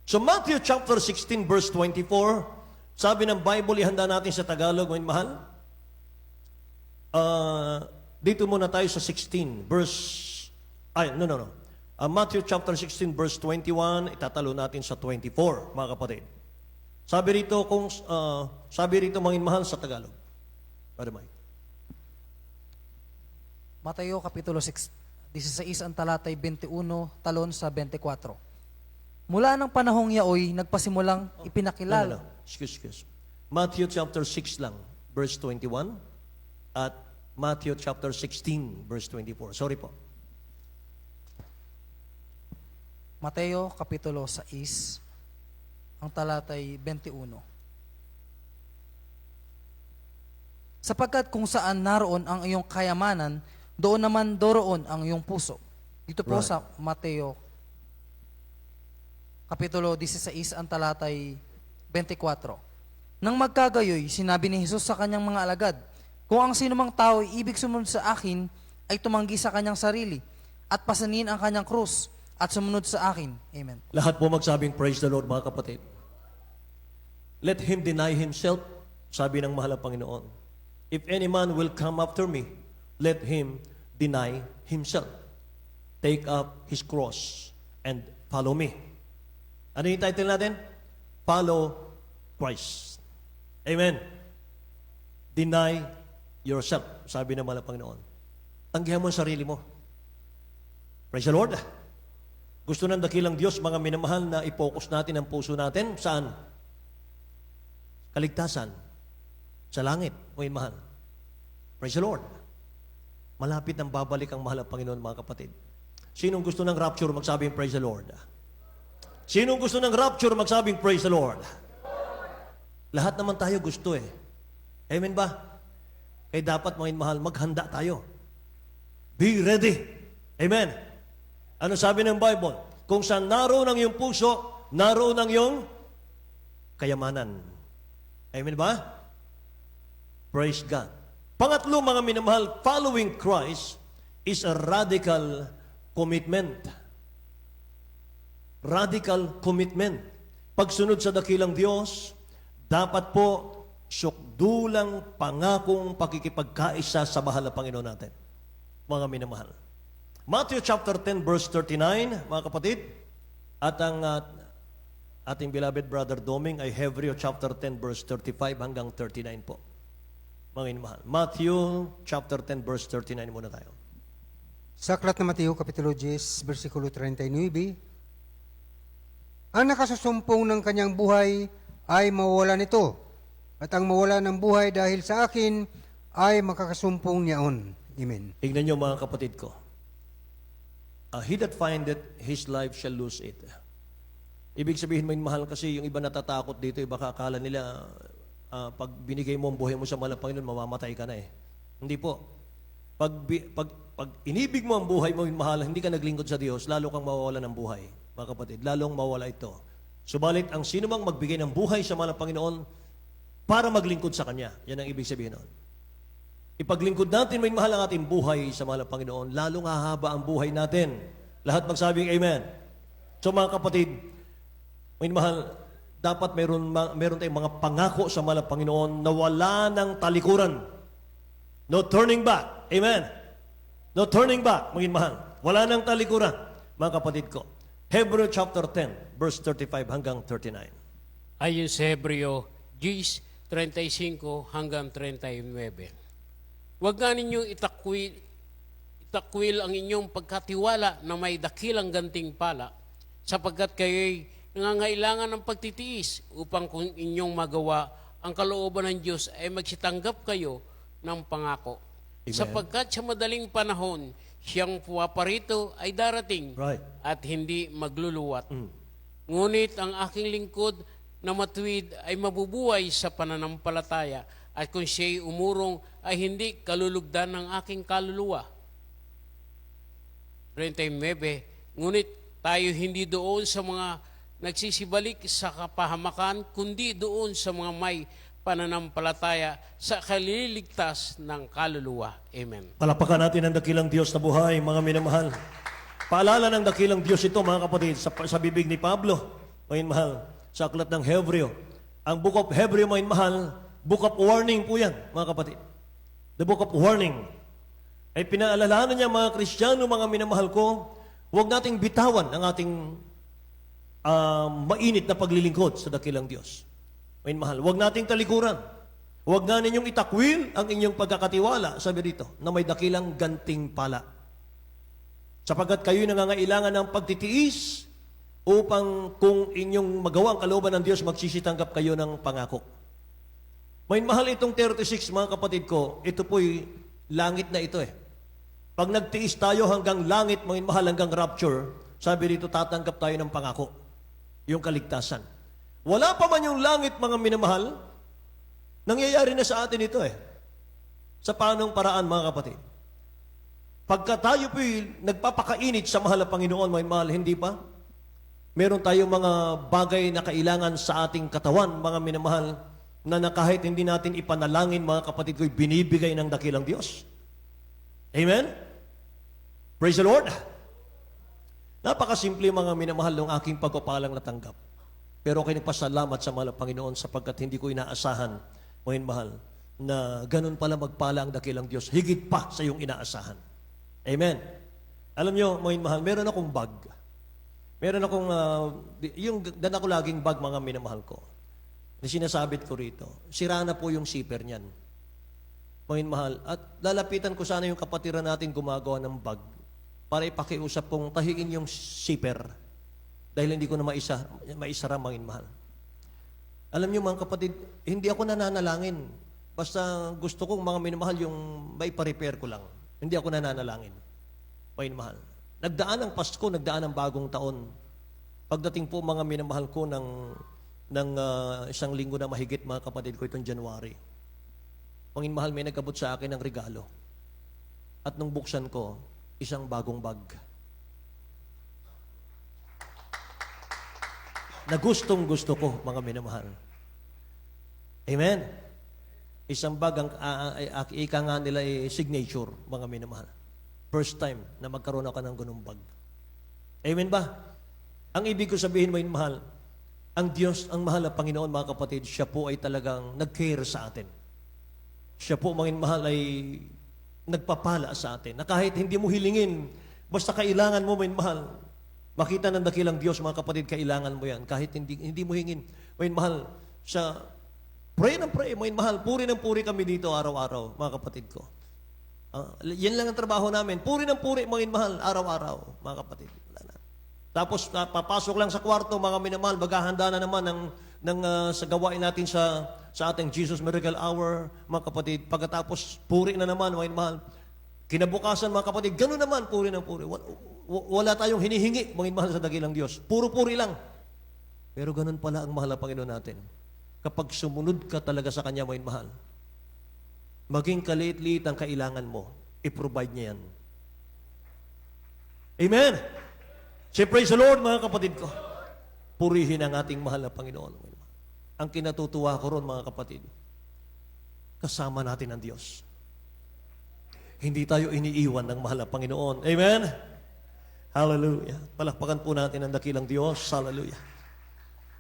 So Matthew chapter 16 verse 24, sabi ng Bible, ihanda natin sa Tagalog, mga minamahal. Dito muna tayo sa 16 verse Matthew chapter 16 verse 21, itatalo natin sa 24, mga kapatid. Sabi rito mga mahal sa Tagalog. Brother Mike. Mateo Kapitulo 16 ang talatay 21, talon sa 24. Mula ng panahong yaoy, nagpasimulang ipinakilala. Excuse. Matthew chapter 6 lang, verse 21, at Matthew chapter 16, verse 24. Sorry po. Mateo Kapitulo 6, ang talatay 21. Sapagkat kung saan naroon ang iyong kayamanan, doon naman doroon ang iyong puso. Dito po Right. sa Mateo Kapitulo 16, ang talatay 24. Nang magkagayoy, sinabi ni Jesus sa kanyang mga alagad, kung ang sinumang tao ay ibig sumunod sa akin, ay tumanggi sa kanyang sarili, at pasanin ang kanyang krus, at sumunod sa akin. Amen. Lahat po magsabing praise the Lord, mga kapatid. Let him deny himself, sabi ng mahal na Panginoon. If any man will come after me, let him deny himself. Take up his cross and follow me. Ano yung title natin? Follow Christ. Amen. Deny yourself, sabi ng mahal na Panginoon. Tanggihan mo ang sarili mo. Praise the Lord. Gusto ng dakilang Diyos, mga minamahal, na i-focus natin ang puso natin. Saan? Kaligtasan. Sa langit, mga mahal. Praise the Lord. Malapit nang babalik ang mahal na Panginoon, mga kapatid. Sinong gusto ng rapture, magsabing praise the Lord? Sinong gusto ng rapture, magsabing praise the Lord? Lahat naman tayo gusto eh. Amen ba? Kaya dapat, mga mahal, maghanda tayo. Be ready. Amen. Ano sabi ng Bible? Kung saan naroon ang iyong puso, naroon ang iyong kayamanan. Amen ba? Praise God. Pangatlo, mga minamahal, following Christ is a radical commitment. Radical commitment. Pagsunod sa dakilang Diyos, dapat po sukdulang pangakong pakikipagkaisa sa mahal na Panginoon natin. Mga minamahal. Matthew chapter 10 verse 39, mga kapatid, at ang ating beloved brother Doming ay Hebreo chapter 10 verse 35 hanggang 39 po. Mga minamahal. Matthew chapter 10 verse 39 muna tayo. Sa aklat ng Mateo, Kapitulo 10, versikulo 39, ang nakasusumpong ng kanyang buhay ay mawala nito, at ang mawala ng buhay dahil sa akin ay makakasumpong niyaon. Amen. Tignan niyo, mga kapatid ko. He that findeth his life shall lose it. Ibig sabihin mo, mahal, kasi yung iba natatakot dito, baka akala nila, pag binigay mo ang buhay mo sa mahal na Panginoon, mamamatay ka na eh. Hindi po. Pag inibig mo ang buhay mo, mahal, hindi ka naglingkod sa Diyos, lalo kang mawawala ng buhay, mga kapatid. Lalong mawala ito. Subalit, ang sino mang magbigay ng buhay sa mahal na Panginoon para maglingkod sa Kanya, yan ang ibig sabihin nun. Ipaglingkod natin, may mahal ang ating buhay sa mahal na Panginoon, lalong hahaba ang buhay natin. Lahat magsabing Amen. So mga kapatid, may mahal, dapat meron tayong mga pangako sa mahal na Panginoon na wala ng talikuran. No turning back. Amen. No turning back, mga mahal. Wala ng talikuran, mga kapatid ko. Hebreo chapter 10, verse 35 hanggang 39. Ayon sa Hebreo 10:35 hanggang 39. Huwag nga ninyong itakwil ang inyong pagkatiwala na may dakilang gantimpala, sapagkat kayo'y nangangailangan ng pagtitiis upang kung inyong magawa ang kalooban ng Diyos ay magsitanggap kayo ng pangako. Amen. Sapagkat sa madaling panahon, siyang puwaparito ay darating Right. at hindi magluluwat. Ngunit ang aking lingkod na matuwid ay mabubuhay sa pananampalataya, at kung siya'y umurong ay hindi kalulugdan ng aking kaluluwa. 39. Ngunit tayo hindi doon sa mga nagsisibalik sa kapahamakan, kundi doon sa mga may pananampalataya sa kaliligtas ng kaluluwa. Amen. Palapakan natin ang dakilang Diyos na buhay, mga minamahal. Paalala ng dakilang Diyos ito, mga kapatid, sa bibig ni Pablo, mga minamahal, sa aklat ng Hebreo. Ang book of Hebreo, mga minamahal, book of warning po yan, mga kapatid. The book of warning. Ay pinaalalahanan niya, mga Kristiyano, mga minamahal ko, huwag nating bitawan ang ating mainit na paglilingkod sa dakilang Diyos. Mga minamahal, huwag nating talikuran. Huwag nga ninyong itakwil ang inyong pagkakatiwala, sabi dito, na may dakilang gantimpala. Sapagkat kayo'y nangangailangan ng pagtitiis upang kung inyong magawa ang kalooban ng Diyos, magsisitanggap kayo ng pangako. May mahal itong 36, mga kapatid ko, ito po'y langit na ito eh. Pag nagtiis tayo hanggang langit, may mahal hanggang rapture, sabi dito, tatanggap tayo ng pangako, yung kaligtasan. Wala pa man yung langit, mga minamahal, nangyayari na sa atin ito eh. Sa paanong paraan, mga kapatid? Pagka tayo po'y nagpapakainit sa mahal na Panginoon, may mahal, hindi pa? Meron tayong mga bagay na kailangan sa ating katawan, mga minamahal, na kahit hindi natin ipanalangin, mga kapatid ko, binibigay ng dakilang Diyos. Amen? Praise the Lord. Napakasimple, mga minamahal, ng aking pagpapalang natanggap. Pero kayo nagpasalamat sa mahal na Panginoon sapagkat hindi ko inaasahan, mga mahal, na ganun pala magpala ang dakilang Diyos, higit pa sa iyong inaasahan. Amen. Alam nyo, mga mahal, meron akong bag. Meron akong, yung dala ko laging bag, mga minamahal ko. Na sinasabit ko rito. Sira na po yung zipper niyan. Mga minamahal. At lalapitan ko sana yung kapatiran natin gumagawa ng bag para ipakiusap kong tahiin yung zipper dahil hindi ko na maisara, mga minamahal. Alam niyo mga kapatid, hindi ako nananalangin. Basta gusto kong mga minamahal yung may pa-repair ko lang. Hindi ako nananalangin. Mga minamahal. Nagdaan ang Pasko, nagdaan ang bagong taon. Pagdating po mga minamahal ko ng isang linggo na mahigit, mga kapatid ko, itong January. Mga minamahal, may nagkabot sa akin ng regalo. At nung buksan ko, isang bagong bag. Na gustong gusto ko, mga minamahal. Amen? Isang bag, ang ika nga nila ay signature, mga minamahal. First time na magkaroon ako ng ganung bag. Amen ba? Ang ibig ko sabihin, mga minamahal, ang Diyos, ang mahal na Panginoon, mga kapatid, siya po ay talagang nag-care sa atin. Siya po, mga minamahal, ay nagpapala sa atin. Na kahit hindi mo hilingin, basta kailangan mo, mga minamahal, makita ng dakilang Diyos, mga kapatid, kailangan mo yan. Kahit hindi mo hingin, mga minamahal, siya, pray ng pray, mga minamahal, puri ng puri kami dito araw-araw, mga kapatid ko. Yan lang ang trabaho namin. Puri ng puri, mga minamahal, araw-araw, mga kapatid. Wala na. Tapos, papasok lang sa kwarto, mga minamahal, maghahanda na naman sa gawain natin sa ating Jesus Miracle Hour, mga kapatid. Pagkatapos, puri na naman, mga minamahal. Kinabukasan, mga kapatid, gano'n naman, puri ng puri. Wala tayong hinihingi, mga minamahal, sa dakilang Diyos. Puro puri lang. Pero gano'n pala ang mahal na Panginoon natin. Kapag sumunod ka talaga sa Kanya, mga minamahal, maging kaliit-liit ang kailangan mo, i-provide niya yan. Amen! Say, praise the Lord, mga kapatid ko. Purihin ang ating mahal na Panginoon. Ang kinatutuwa ko ron, mga kapatid, kasama natin ang Diyos. Hindi tayo iniiwan ng mahal na Panginoon. Amen? Hallelujah. Palakpakan po natin ang dakilang Diyos. Hallelujah.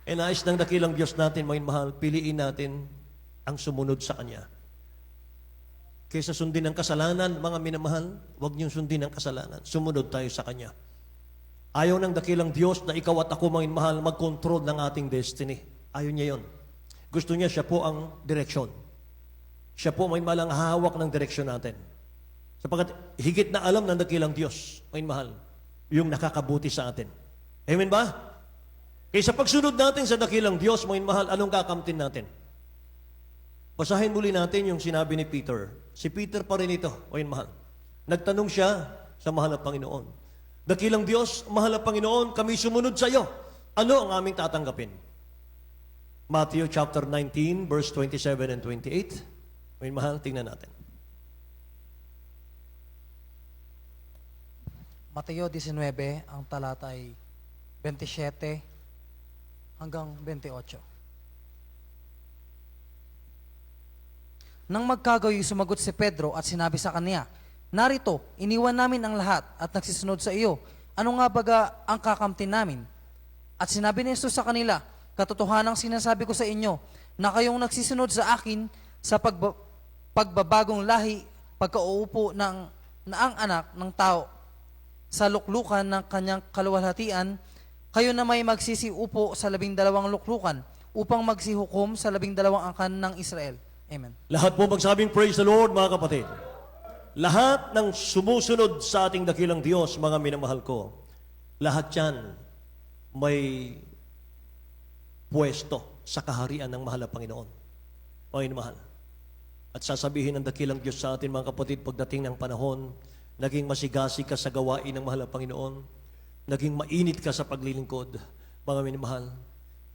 E nais ng dakilang Diyos natin, mga mahal, piliin natin ang sumunod sa Kanya. Kaysa sundin ang kasalanan, mga minamahal, huwag niyong sundin ang kasalanan. Sumunod tayo sa Kanya. Ayaw ng dakilang Diyos na ikaw at ako, mga minamahal, mag-control ng ating destiny. Ayaw niya yon. Gusto niya, siya po ang direksyon. Siya po, mga minamahal, ang hahawak ng direksyon natin. Sapagkat higit na alam ng dakilang Diyos, mga minamahal, yung nakakabuti sa atin. Amen ba? Kaysa pagsunod natin sa dakilang Diyos, mga minamahal, anong kakamtin natin? Basahin muli natin yung sinabi ni Peter. Si Peter pa rin ito, o yun mahal. Nagtanong siya sa mahal na Panginoon. Dakilang Diyos, mahal na Panginoon, kami sumunod sa iyo. Ano ang aming tatanggapin? Matthew chapter 19, verse 27 and 28. O yun mahal, tingnan natin. Mateo 19, ang talata ay 27 hanggang 28. Nang magkagayoy, sumagot si Pedro at sinabi sa kanya, "Narito, iniwan namin ang lahat at nagsisunod sa iyo. Ano nga baga ang kakamtin namin?" At sinabi ni Jesus sa kanila, "Katotohanang sinasabi ko sa inyo, na kayong nagsisunod sa akin sa pagbabagong lahi, pagkauupo na ang anak ng tao sa luklukan ng kanyang kaluwalhatian, kayo na may magsisiupo sa 12 luklukan upang magsihukom sa 12 angkan ng Israel." Amen. Lahat po magsabing praise the Lord, mga kapatid. Lahat ng sumusunod sa ating dakilang Diyos, mga minamahal ko, lahat yan may pwesto sa kaharian ng mahal na Panginoon. O mahal. At sasabihin ng dakilang Diyos sa atin, mga kapatid, pagdating ng panahon, naging masigasi ka sa gawain ng mahal na Panginoon, naging mainit ka sa paglilingkod, mga minamahal.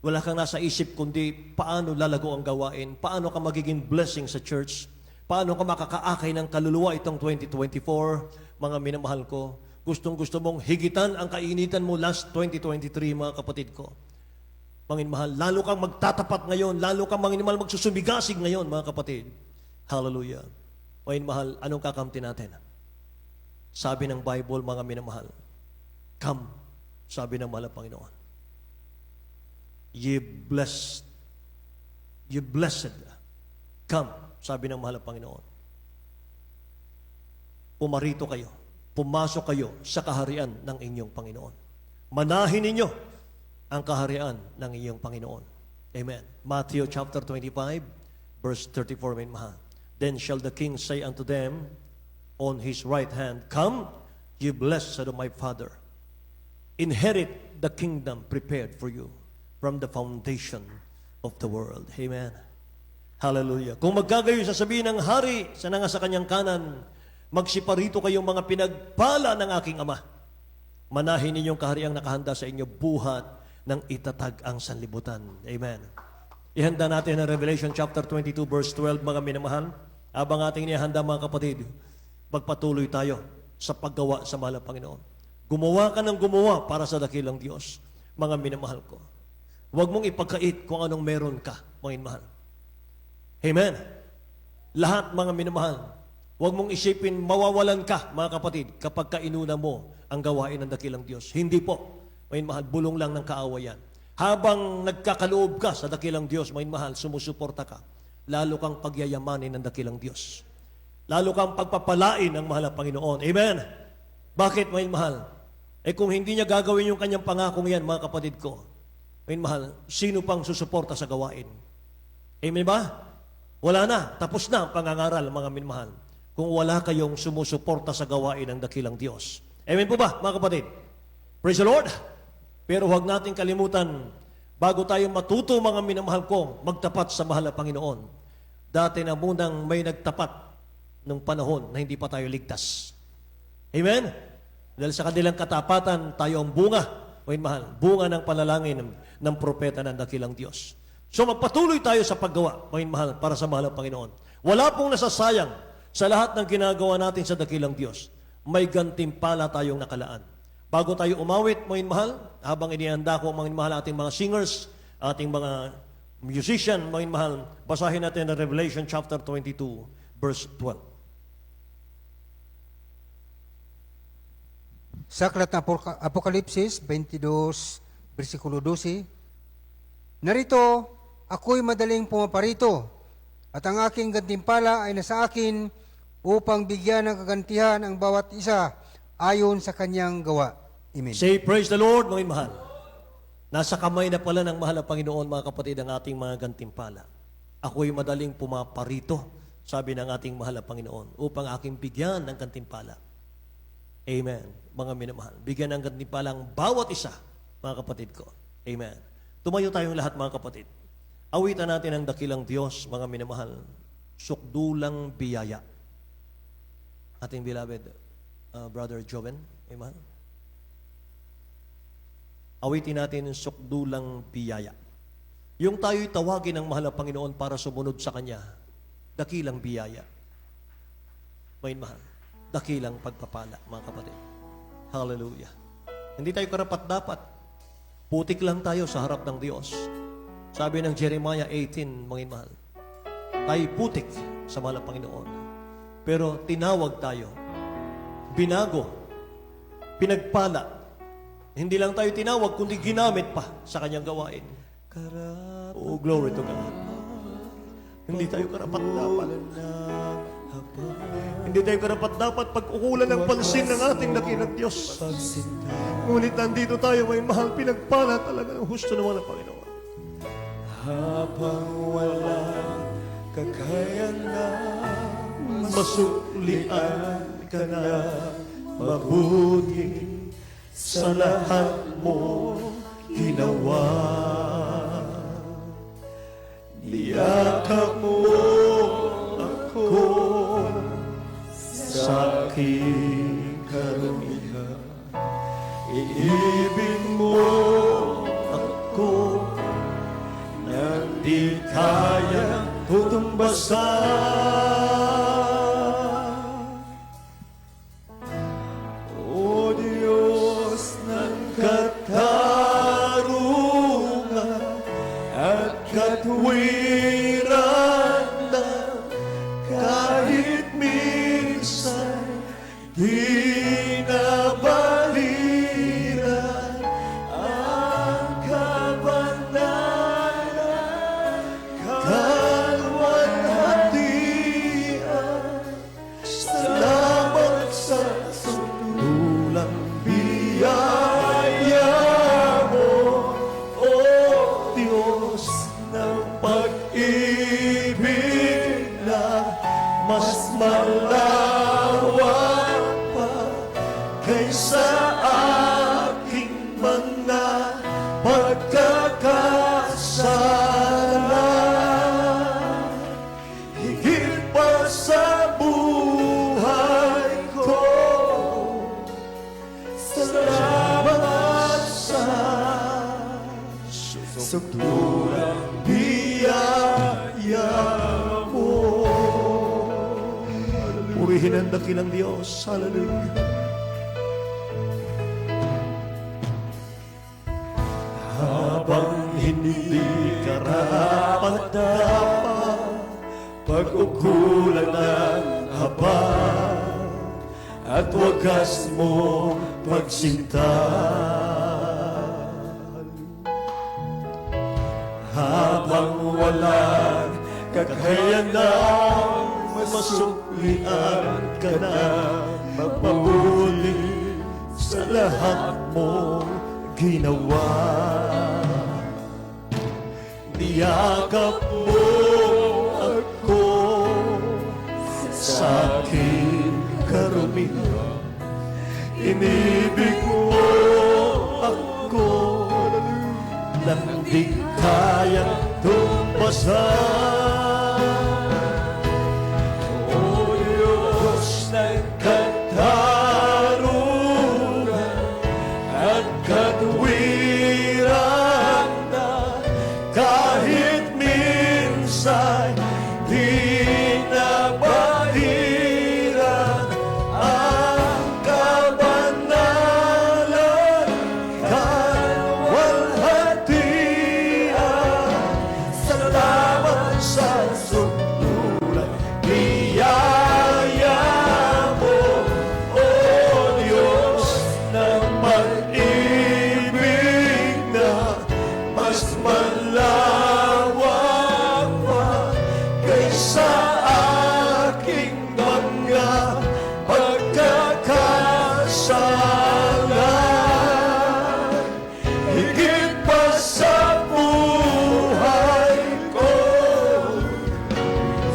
Wala kang nasa isip kundi paano lalago ang gawain, paano ka magiging blessing sa church, paano ka makakaakay ng kaluluwa itong 2024, mga minamahal ko. Gustong-gusto mong higitan ang kainitan mo last 2023, mga kapatid ko. Mga minamahal, lalo kang magtatapat ngayon, lalo kang mga minamahal magsusumigasig ngayon, mga kapatid. Hallelujah. Mga minamahal, anong kakamti natin? Sabi ng Bible, mga minamahal, come, sabi ng mahal na Panginoon. Ye blessed, come, sabi ng mahal na Panginoon. Pumarito kayo, pumasok kayo sa kaharian ng inyong Panginoon. Manahin ninyo ang kaharian ng iyong Panginoon. Amen. Matthew chapter 25, verse 34, may mahal. Then shall the king say unto them on his right hand, Come, ye blessed of my Father, inherit the kingdom prepared for you from the foundation of the world. Amen. Hallelujah. Kung magkagayon sasabihin ng hari sa nasa kanyang kanan, magsiparito kayong mga pinagpala ng aking Ama. Manahin ninyong kahariang nakahanda sa inyo buhat ng itatag ang sanlibutan. Amen. Ihanda natin ang Revelation chapter 22 verse 12, mga minamahal. Habang ating inihanda, mga kapatid, magpatuloy tayo sa paggawa sa mahal na Panginoon. Gumawa ka ng gumawa para sa dakilang Diyos, mga minamahal ko. Huwag mong ipagkait kung anong meron ka, mga minamahal. Amen. Lahat, mga minamahal, huwag mong isipin mawawalan ka, mga kapatid, kapag kainuna mo ang gawain ng dakilang Diyos. Hindi po, mga minamahal, bulong lang ng kaawayan. Habang nagkakaloob ka sa dakilang Diyos, mga minamahal, sumusuporta ka, lalo kang pagyayamanin ng dakilang Diyos. Lalo kang pagpapalain ng mahal na Panginoon. Amen. Bakit, mga minamahal? Kung hindi niya gagawin yung kanyang pangakong yan, mga kapatid ko, mga minamahal, sino pang susuporta sa gawain? Amen ba? Wala na. Tapos na ang pangangaral, mga minamahal, kung wala kayong sumusuporta sa gawain ng dakilang Diyos. Amen po ba, mga kapatid? Praise the Lord. Pero huwag natin kalimutan, bago tayo matuto, mga minamahal ko, magtapat sa mahal na Panginoon. Dati na munang may nagtapat nung panahon na hindi pa tayo ligtas. Amen? Dahil sa kanilang katapatan, tayo ang bunga, mga minamahal, bunga ng panalangin ng propeta ng dakilang Diyos. So magpatuloy tayo sa paggawa, mga minamahal, para sa mahal na Panginoon. Wala pong nasasayang sa lahat ng ginagawa natin sa dakilang Diyos. May gantimpala tayong nakalaan. Bago tayo umawit, mga minamahal, habang inihanda ko, mga minamahal, ating mga singers, ating mga musician, mga minamahal, basahin natin ang Revelation chapter 22, verse 12. Sa aklat ng Apokalipsis 22, versikulo 12, Narito, ako'y madaling pumaparito, at ang aking gantimpala ay nasa akin upang bigyan ng kagantihan ang bawat isa ayon sa kanyang gawa. Amen. Say, praise the Lord, mga minamahal. Nasa kamay na pala ng mahal na Panginoon, mga kapatid, ang ating mga gantimpala. Ako'y madaling pumaparito, sabi ng ating mahal na Panginoon, upang aking bigyan ng gantimpala. Amen. Mga minamahal, bigyan ng gantimpala ang bawat isa, mga kapatid ko. Amen. Tumayo tayong lahat, mga kapatid. Awitan natin ang dakilang Diyos, mga minamahal. Sukdulang biyaya. Ating beloved Brother Joven. Amen. Awitin natin ang sukdulang biyaya. Yung tayo'y tawagin ng mahal na Panginoon para sumunod sa Kanya, dakilang biyaya. May mahal, dakilang pagpapala, mga kapatid. Hallelujah. Hindi tayo karapat-dapat. Putik lang tayo sa harap ng Diyos. Sabi ng Jeremiah 18, mga mahal, tayo putik sa mahal na Panginoon. Pero tinawag tayo, binago, pinagpala. Hindi lang tayo tinawag, kundi ginamit pa sa kanyang gawain. Oh, glory to God. Hindi tayo karapat-dapat. Hindi tayo karapat-dapat pag-ukulan ng pansin ng ating dakilang Diyos. Ngunit nandito tayo, may mahal, pinagpala talaga ng husto naman ng Panginoon. Habang wala kakayanan, masuklian ka na mabuti sa lahat mo ginawa. Niyakap mo ako sa aking karumihan. Iibig mo ako nang di kaya tutumbasan. O Diyos ng katarungan at katwiran na kahit minsan di nabaliran ang kabanalan, kalwalhatian. Salamat sa sutulang biyaya malawak pa kaysa aking mga pagkakasala. Higit pa sa buhay ko, salamat sa sukdulang biyaya mo. Purihin ang dakilang Diyos. Hallelujah. Habang hindi karapat-dapat, pag-ukulan ng habag at wagas mong pagsinta. Habang walang kakayanang masuklian ka na magpabuti sa lahat mong ginawa. Niyakap mo ako sa aking karumihan. Inibig mo ako nang di kayang tumpasan. O Diyos ng katarungan at katwiran na kahit minsan di nabahiran ang kabanalan, kawalhatian. Salamat sa sukdulang biyaya mo, O Diyos ng pag-ibig na mas malawak pa kaysa aking mga pagkakasala. Higit pa sa buhay ko,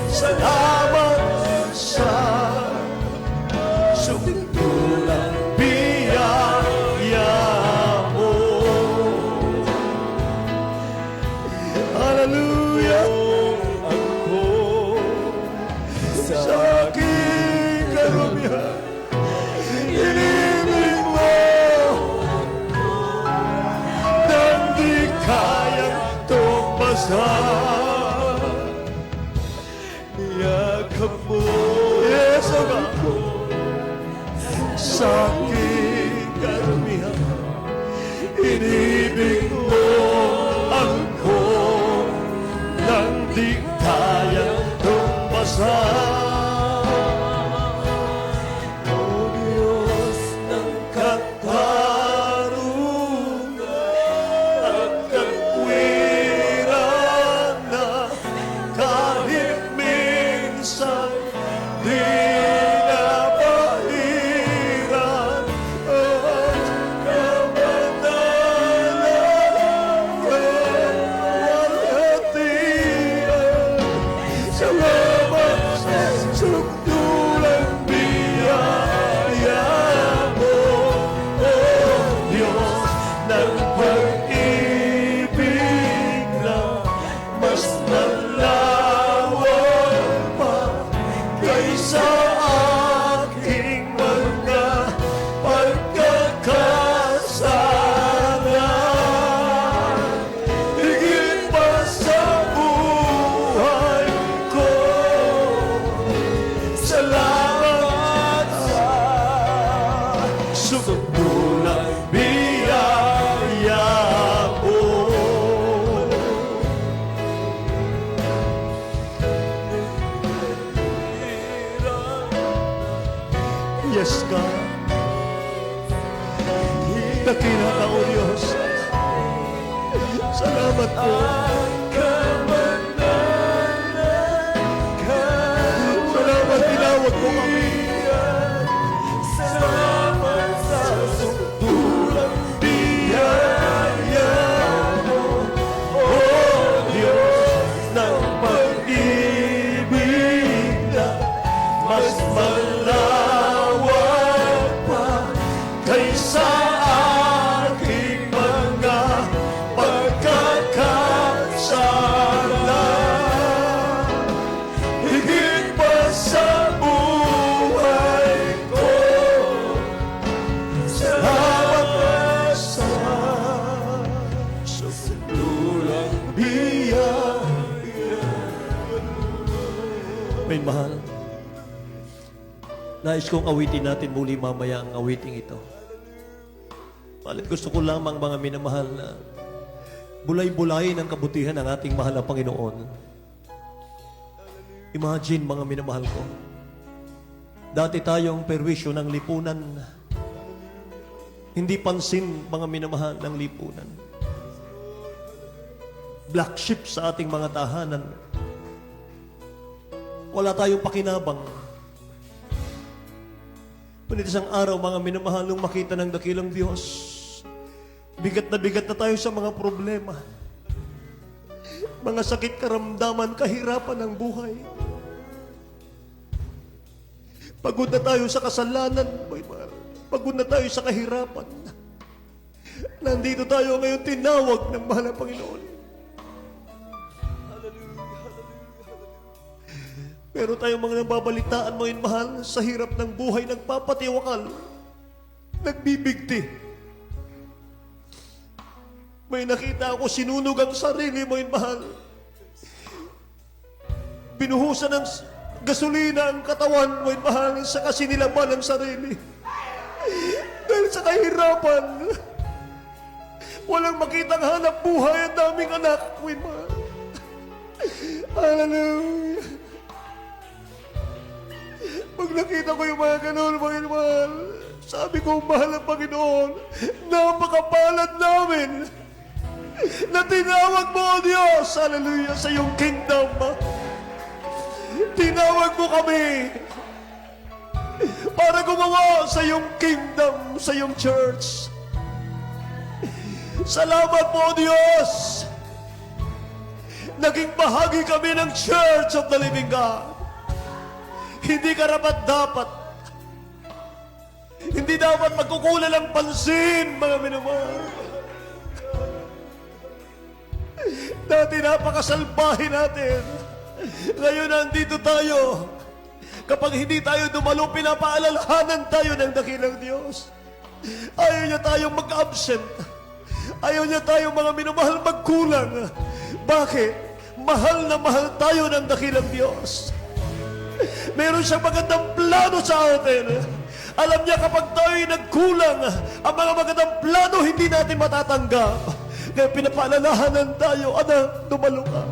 salamat sa sukdulang biyaya mo. Hallelujah! Ako sa aking karumihan, inibig mo nang di kayang tumpasan. Niyakap mo, yes, ako sa aking karumihan. Inibig mo ako nang di kayang tumpasan. O Diyos ng katarungan at katwiran na kahit minsan di nabahiran ang kabanalan, kawalhatian. Salamat sa sukdulang biyaya mo, O Diyos ng pag-ibig na mas malawak pa kaysa aking mga pagkakasala. Higit pa sa buhay ko, salamat sa sukdulang biyaya mo. Yes, God. Dakila ka, O Diyos. Salamat po. Salamat, tinawag mo kami. Salamat sa sukdulang biyaya mo, O Diyos ng pag-ibig na mas malawak pa kaysa aking mga pagkakasala. Higit pa sa buhay ko, salamat sa dulang biyaya. May mahal. Nais kong awitin natin muli mamaya ang awiting ito. Palit gusto ko lamang mga minamahal na bulay-bulayin ang kabutihan ng ating mahal na Panginoon. Imagine mga minamahal ko. Dati tayong perwisyo ng lipunan. Hindi pansin mga minamahal ng lipunan. Black sheep sa ating mga tahanan. Wala tayong pakinabang. Ngunit isang araw, mga minamahal, nung makita ng dakilang Diyos, bigat na tayo sa mga problema. Mga sakit, karamdaman, kahirapan ng buhay. Pagod na tayo sa kasalanan, pagod na tayo sa kahirapan. Nandito tayo ngayon, tinawag ng mahal na Panginoon. Pero tayong mga nababalitaan mo yun, mahal, sa hirap ng buhay, nagpapatiwakal, nagbibigti. May nakita ako, sinunog ang sarili mo yun, mahal. Binuhusan ng gasolina ang katawan mo yun, mahal, sa kasinilaban ng sarili. Dahil sa kahirapan, walang makitang hanap buhay, ang daming anak mo yun, mahal. Hallelujah. Pag nakita ko yung mga ganun, mga mahal, sabi ko, mahal ang Panginoon, napakapalad namin na tinawag mo, O Diyos, hallelujah, sa iyong kingdom. Tinawag mo kami para gumawa sa iyong kingdom, sa iyong church. Salamat po, O Diyos. Naging bahagi kami ng Church of the Living God. Hindi karapat-dapat. Hindi dapat magkukulan ng pansin, mga minamahal. Dati napakasalbahin natin. Ngayon nandito tayo. Kapag hindi tayo dumalo, pinapaalalahanan tayo ng dakilang Diyos. Ayaw niya tayong mag-absent. Ayaw niya tayong mga minamahal magkulang. Bakit? Mahal na mahal tayo ng dakilang Diyos. Meron siyang magandang plano sa atin. Alam niya kapag tayo'y nagkulang, ang mga magandang plano hindi natin matatanggap. Kaya pinapaalalahanan tayo, anak, dumalo ka.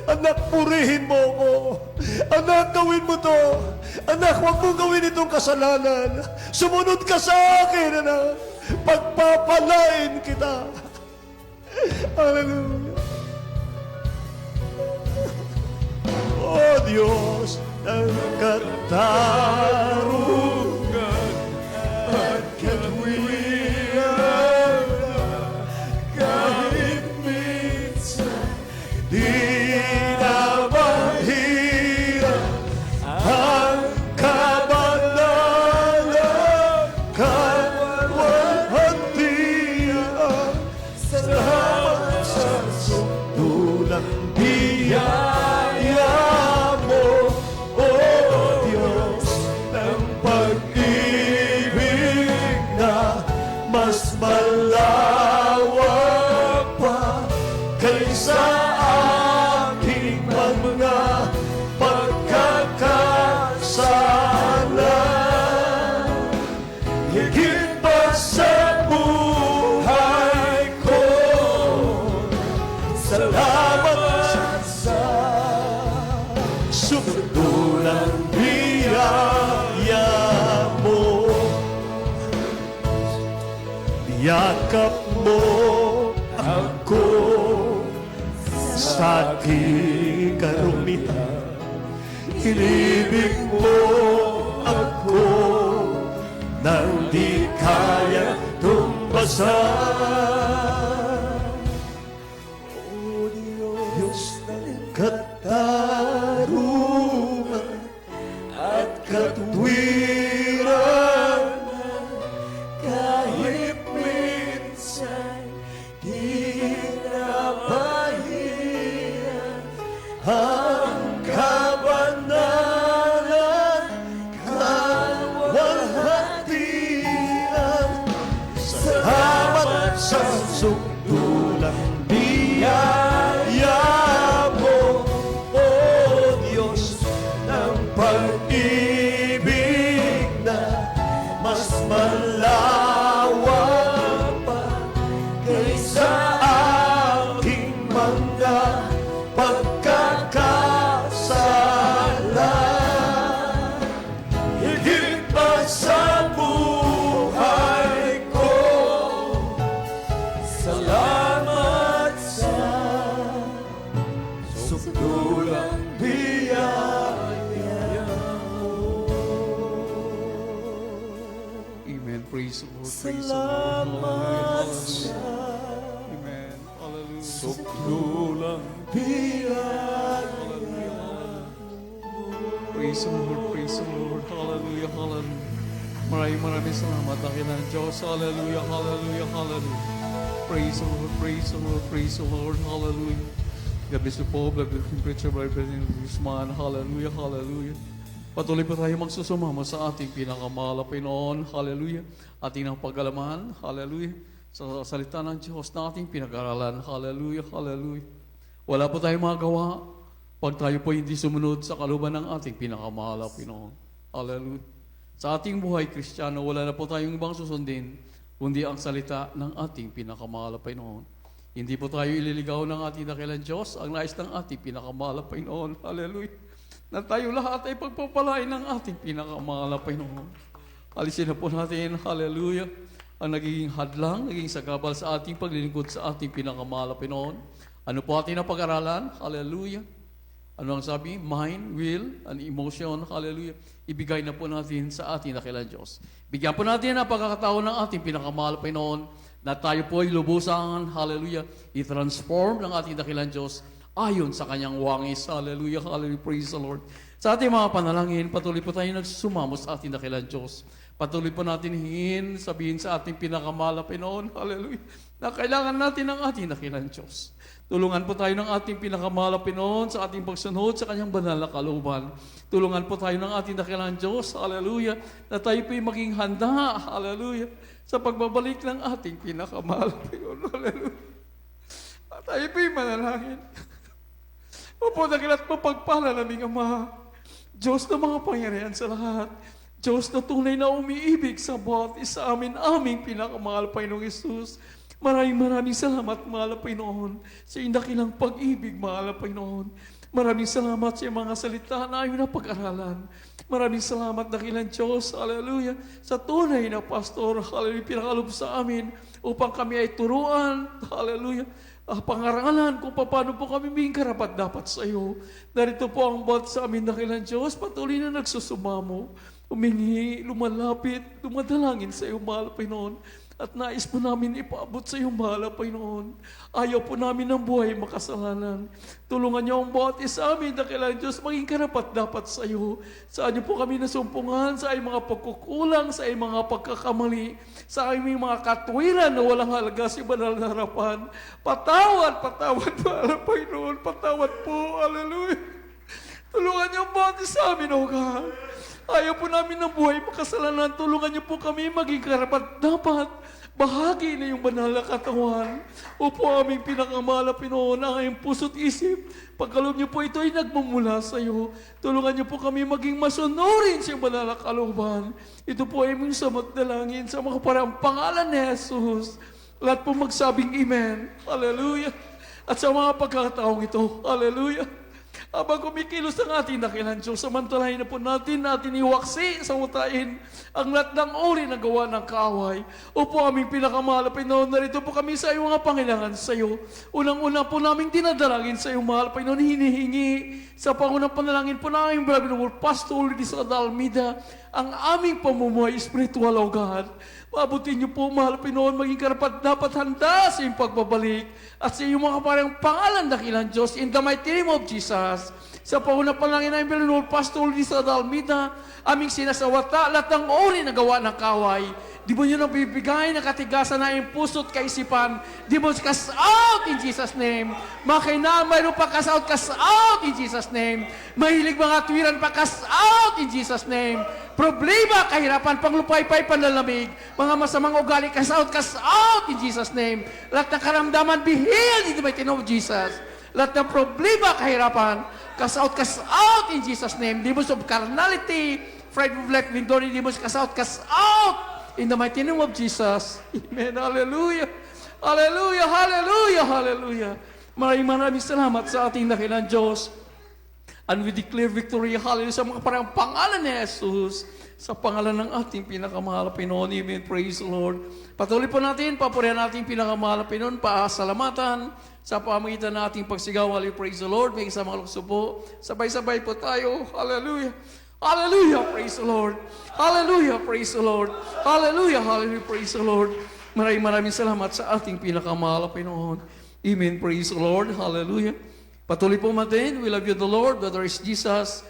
Anak, purihin mo ako. Anak, gawin mo to. Anak, huwag mong gawin itong kasalanan. Sumunod ka sa akin, anak. Pagpapalain kita. Hallelujah. Oh Diyos, ng katarungan at katwiran, kahit minsan di na mahirap ang kabanalan, kalwalhatian. Salamat sa sundulang biyaya mo, O Diyos, ng pag-ibig na mas malawak pa kaysa aking mga pagkakasala. Higit pa sa buhay ko, salamat sa sundulang biyaya mo. Yakap mo ako sa aking karumihan. Inibig mo ako nang di kaya tumbasan. O Diyos ng katarungan at katwiran, kapiranan, kahit minsan di nabahiran ang kabanalan, kawalhatian. Salamat sa sukdulang biyaya mo, O Diyos ng pag-ibig na mas malawak pa kaysa aking mga pagkakasala. Higit pa sa buhay ko, salamat sa sukdulang biyaya mo. Amen. Praise the Lord. Praise the Lord. Salamat Hallelujah. sa Amen. Hallelujah. sukdulang biyaya. Praise the Lord. Praise the Lord. Hallelujah. Hallelujah. Maraming salamat Dakilang Diyos. Hallelujah. Hallelujah. Hallelujah. Praise the Lord. Praise the Lord. Praise the Lord. Hallelujah. God bless you po. God bless you, Preacher Brother Guzman. Hallelujah. Hallelujah. Patuloy pa tayo magsusumama sa ating pinakamahal na Panginoon. Hallelujah. Ating ng pag-alaman. Hallelujah. Sa salita ng Diyos na ating pinag-aralan. Hallelujah. Hallelujah. Wala po tayong magawa pag tayo po hindi sumunod sa kalooban ng ating pinakamahal na Panginoon. Hallelujah. Sa ating buhay Kristiyano, wala na po tayong ibang susundin kundi ang salita ng ating pinakamahal na Panginoon. Hindi po tayo ililigaw ng ating dakilang Diyos, ang nais ng ating pinakamahal na Panginoon. Hallelujah. Na tayo lahat ay pagpapalain ng ating pinakamahal na Panginoon. Alisin na po natin, hallelujah, ang nagiging hadlang, naging sagabal sa ating paglilingkod sa ating pinakamahal na Panginoon. Ano po ating napag-aralan? Hallelujah. Ano ang sabi? Mind, will, and emotion. Hallelujah. Ibigay na po natin sa ating dakilang Diyos. Bigyan po natin ang pagkakataon ng ating pinakamahal na Panginoon na tayo po ay lubusan, hallelujah, i-transform ng ating dakilang Diyos ayon sa kanyang wangis. Hallelujah, hallelujah, praise the Lord. Sa ating mga panalangin, patuloy po tayo nagsusumamo sa ating dakilang Diyos. Patuloy po natin hingin, sabihin sa ating pinakamahal na Panginoon, hallelujah, na kailangan natin ng ating dakilang Diyos. Tulungan po tayo ng ating pinakamahal na Panginoon sa ating pagsunod sa kanyang banal na kalooban. Tulungan po tayo ng ating dakilang Diyos, hallelujah, na tayo po'y maging handa, hallelujah, sa pagbabalik ng ating pinakamahal na Panginoon, hallelujah. At tayo po'y manalangin. Opo, dakilat po pagpala naming Ama, Diyos na mga pangyarihan sa lahat, Diyos na tunay na umiibig sa bawat isa amin, aming pinakamahal Panginoong Isus. Maraming salamat, mahal na Panginoon, sa indakilang pag-ibig, mahal na Panginoon. Maraming salamat sa mga salita na aming napag-aralan. Maraming salamat, dakilang Diyos, hallelujah, sa tunay na pastor, hallelujah, pinakalob sa amin upang kami ay turuan, hallelujah, pangaralan kung paano po kami maging karapat dapat sa iyo. Narito po ang bawat sa amin, dakilang Diyos, patuloy na nagsusumamo, humingi, lumalapit, dumadalangin sa iyo, mahal na Panginoon. At nais po namin ipaabot sa iyong mahal na Panginoon. Ayaw po namin ng buhay makasalanan. Tulungan niyo ang bawat isa amin, dakilang Diyos, maging karapat dapat sa iyo. Saan niyo po kami nasumpungan sa iyong mga pagkukulang, sa iyong mga pagkakamali, sa aming mga katwiran na walang halaga sa banal na harapan. Patawad, mahal na Panginoon. Patawad po, hallelujah. Tulungan niyo ang bawat isa amin, O God. Ayaw po namin ng buhay makasalanan. Tulungan niyo po kami maging karapat dapat. Bahagi na yung banal na katawan. Opo, aming pinakamahal na Panginoon, ang aming puso't isip. Pagkaloob niyo po ito ay nagmumula sa iyo. Tulungan niyo po kami maging masunurin sa banal na kalooban. Ito po ay aming samat-dalangin sa mga parang pangalan ni Jesus. Lahat po magsabing Amen. Hallelujah. At sa mga pagkakataong ito, hallelujah. Habang kumikilos ang ating dakilang Diyos, samantalahin na po natin iwaksi sa utain ang lahat ng uri na gawa ng kaaway. Opo, aming pinakamahal na Panginoon, narito po kami sa iyong mga pangailangan sa iyo. Unang-una po namin dinadalangin sa iyong mahal, Panginoon, hinihingi sa pangunang panalangin po na aming brother Pastor Rizal Almeida, ang aming pamumuhay spiritual, O God. Maabutin niyo po, mahal Pinoon, maging karapat dapat handa sa iyong pagbabalik at sa iyong mga parang pangalan dakilang Diyos. In the mighty name of Jesus, sa pauna panalangin namin, Lord Pastor Lisa Dalmida, aming sinasawata, lahat ng ori na gawa ng kaway. Di mo nyo nang bibigay ng katigasan na iyong puso't kaisipan. Di mo cast out in Jesus' name. Makina, mayroon pa cast out in Jesus' name. Mahilig mga tuwiran pa, cast out in Jesus' name. Problema, kahirapan, panglupay-pay, panlalamig. Mga masamang ugali, cast out in Jesus' name. Lahat ng karamdaman, be healed in the mighty name of Jesus. Lahat ng problema, kahirapan, cast out in Jesus' name. Demons of carnality, pride of life, victory, demons, cast out in the mighty name of Jesus. Amen. Hallelujah. Hallelujah. Hallelujah. Hallelujah. Maraming salamat sa ating dakilang Diyos. And we declare victory, hallelujah, sa mga parang pangalan ni Jesus, sa pangalan ng ating pinakamahal na Pinoon. Amen. Praise the Lord. Patuloy po natin, papurihan natin pinakamahal na Pinoon, paasalamatan sa pamagitan ng ating pagsigaw. Hallelujah. Praise the Lord. May isang mga lukso po. Sabay-sabay po tayo. Hallelujah. Hallelujah. Praise the Lord. Hallelujah. Praise the Lord. Hallelujah. Hallelujah. Praise the Lord. Maraming salamat sa ating pinakamahal na Pinoon. Amen. Praise the Lord. Hallelujah. Patuloy po natin. We love you the Lord. Brother is Jesus.